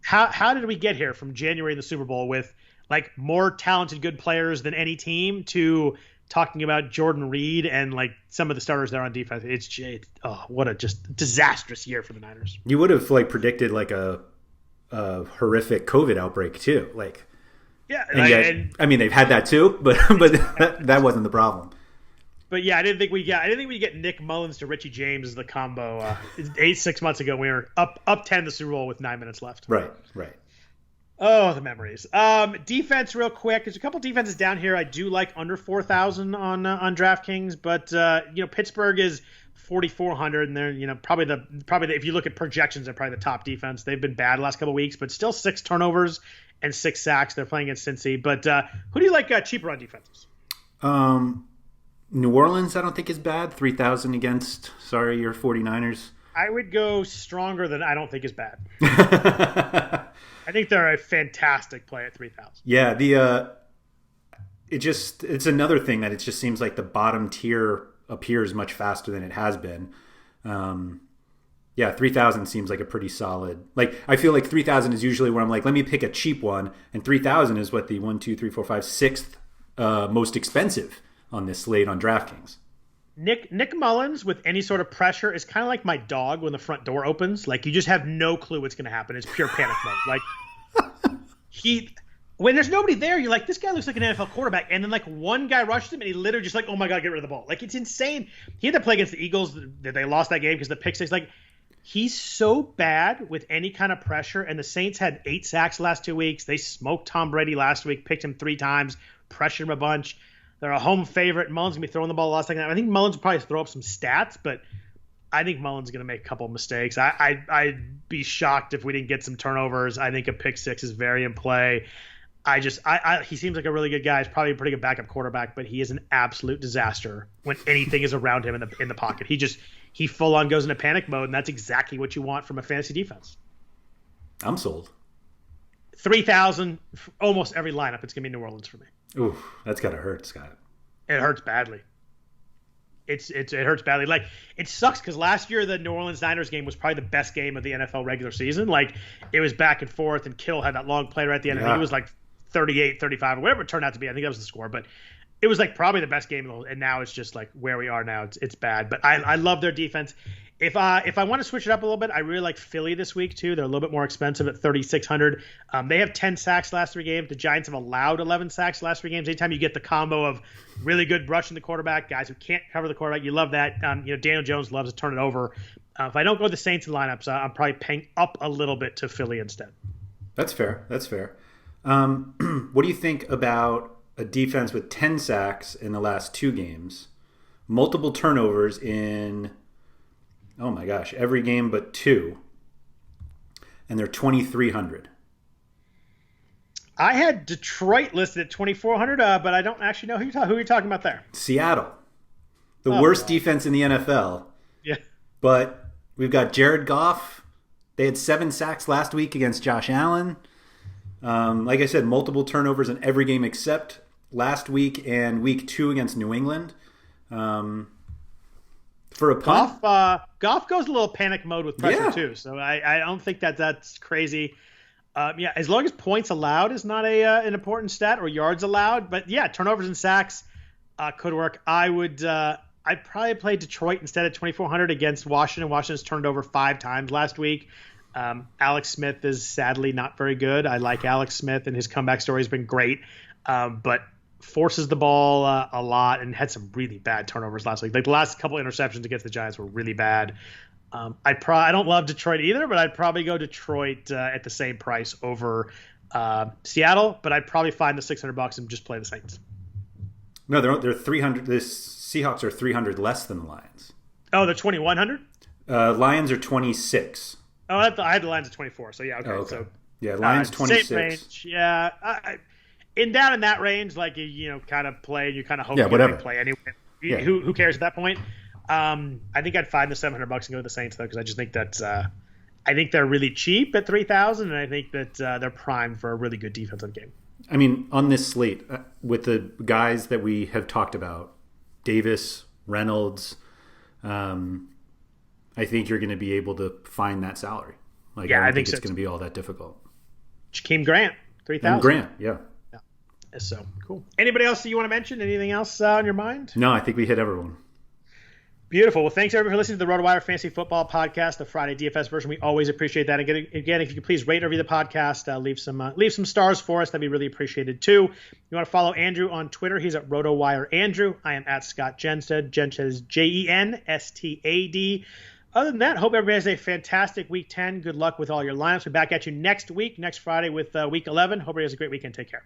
How did we get here from January in the Super Bowl with like more talented good players than any team to talking about Jordan Reed and like some of the starters there on defense? It's what a just disastrous year for the Niners. You would have like predicted like a horrific COVID outbreak too. Like, yeah, I mean they've had that too, but that wasn't the problem. But yeah, I didn't think we'd get Nick Mullins to Richie James as the combo. 6 months ago, we were up 10 the Super Bowl with 9 minutes left. Right. Oh, the memories. Defense, real quick. There's a couple defenses down here. I do like under 4,000 on DraftKings, but Pittsburgh is 4,400, and they're probably the if you look at projections, they're probably the top defense. They've been bad the last couple of weeks, but still 6 turnovers and 6 sacks. They're playing against Cincy. But who do you like cheaper on defenses? New Orleans, I don't think is bad. 3,000 against, your 49ers. I would go stronger than I don't think is bad. I think they're a fantastic play at 3,000. Yeah, it's another thing that it just seems like the bottom tier appears much faster than it has been. 3,000 seems like a pretty solid. Like, I feel like 3,000 is usually where I'm like, let me pick a cheap one, and 3,000 is what the 1, 2, 3, 4, 5, sixth most expensive on this slate on DraftKings. Nick Mullins with any sort of pressure is kind of like my dog when the front door opens. Like, you just have no clue what's going to happen. It's pure panic mode. Like, when there's nobody there, you're like, this guy looks like an NFL quarterback. And then, like, one guy rushes him, and he literally just like, oh, my God, get rid of the ball. Like, it's insane. He had to play against the Eagles. That they lost that game because the pick six. Like, he's so bad with any kind of pressure. And the Saints had 8 sacks the last 2 weeks. They smoked Tom Brady last week, picked him 3 times, pressured him a bunch. They're a home favorite. Mullins going to be throwing the ball the last second. I think Mullins will probably throw up some stats, but I think Mullins is going to make a couple of mistakes. I'd be shocked if we didn't get some turnovers. I think a pick six is very in play. He seems like a really good guy. He's probably a pretty good backup quarterback, but he is an absolute disaster when anything is around him in the pocket. He full on goes into panic mode, and that's exactly what you want from a fantasy defense. I'm sold. 3,000, almost every lineup. It's going to be New Orleans for me. Ooh, that's gotta hurt, Scott. It hurts badly. It hurts badly. Like, it sucks because last year the New Orleans Niners game was probably the best game of the NFL regular season. Like, it was back and forth, and Kittle had that long play right at the end. I think it was like 38, 35, or whatever it turned out to be. I think that was the score, but it was like probably the best game, and now it's just like where we are now. It's bad, but I love their defense. If I want to switch it up a little bit, I really like Philly this week too. They're a little bit more expensive at 3,600. They have 10 sacks last 3 games. The Giants have allowed 11 sacks last 3 games. Anytime you get the combo of really good rushing the quarterback, guys who can't cover the quarterback, you love that. Daniel Jones loves to turn it over. If I don't go with the Saints in lineups, I'm probably paying up a little bit to Philly instead. That's fair. What do you think about a defense with 10 sacks in the last 2 games, multiple turnovers in, oh my gosh, every game but 2, and they're 2,300? I had Detroit listed at 2,400, but I don't actually know who you're talking about there. Seattle, the worst defense in the NFL. Yeah. But we've got Jared Goff. They had 7 sacks last week against Josh Allen. Like I said, multiple turnovers in every game except last week and week 2 against New England. For a punt, Goff goes a little panic mode with pressure too, so I don't think that's crazy. As long as points allowed is not an important stat, or yards allowed, but turnovers and sacks could work. I'd probably play Detroit instead of 2,400 against Washington. Washington's turned over 5 times last week. Alex Smith is sadly not very good. I like Alex Smith, and his comeback story has been great, but forces the ball a lot and had some really bad turnovers last week. Like, the last couple interceptions against the Giants were really bad. I don't love Detroit either, but I'd probably go Detroit at the same price over Seattle. But I'd probably find the $600 and just play the Saints. No, they're 300. The Seahawks are 300 less than the Lions. Oh, they're 2,100. Lions are 26. Oh, I had the Lions at 24. So yeah, okay. Oh, okay. So Lions 26. Same range. Yeah. Down in that range, like, you kind of play, and you kind of hope you play anyway. Yeah. Who cares at that point? I think I'd find the $700 and go to the Saints though, because I just think that's I think they're really cheap at 3,000, and I think that they're primed for a really good defensive game. I mean, on this slate, with the guys that we have talked about, Davis, Reynolds, I think you're going to be able to find that salary. Like, I don't think it's going to be all that difficult. Jakeem Grant, 3,000. Grant, yeah. So cool. Anybody else that you want to mention? Anything else on your mind? No, I think we hit everyone. Beautiful. Well, thanks everybody for listening to the RotoWire Fantasy Football Podcast, the Friday DFS version. We always appreciate that. Again, if you could please rate and review the podcast, leave some stars for us. That'd be really appreciated too. You want to follow Andrew on Twitter? He's at RotoWire Andrew. I am at Scott Jenstad. Jenstad is Jenstad. Other than that, hope everybody has a fantastic week 10. Good luck with all your lineups. We're back at you next week, next Friday with week 11. Hope everybody has a great weekend. Take care.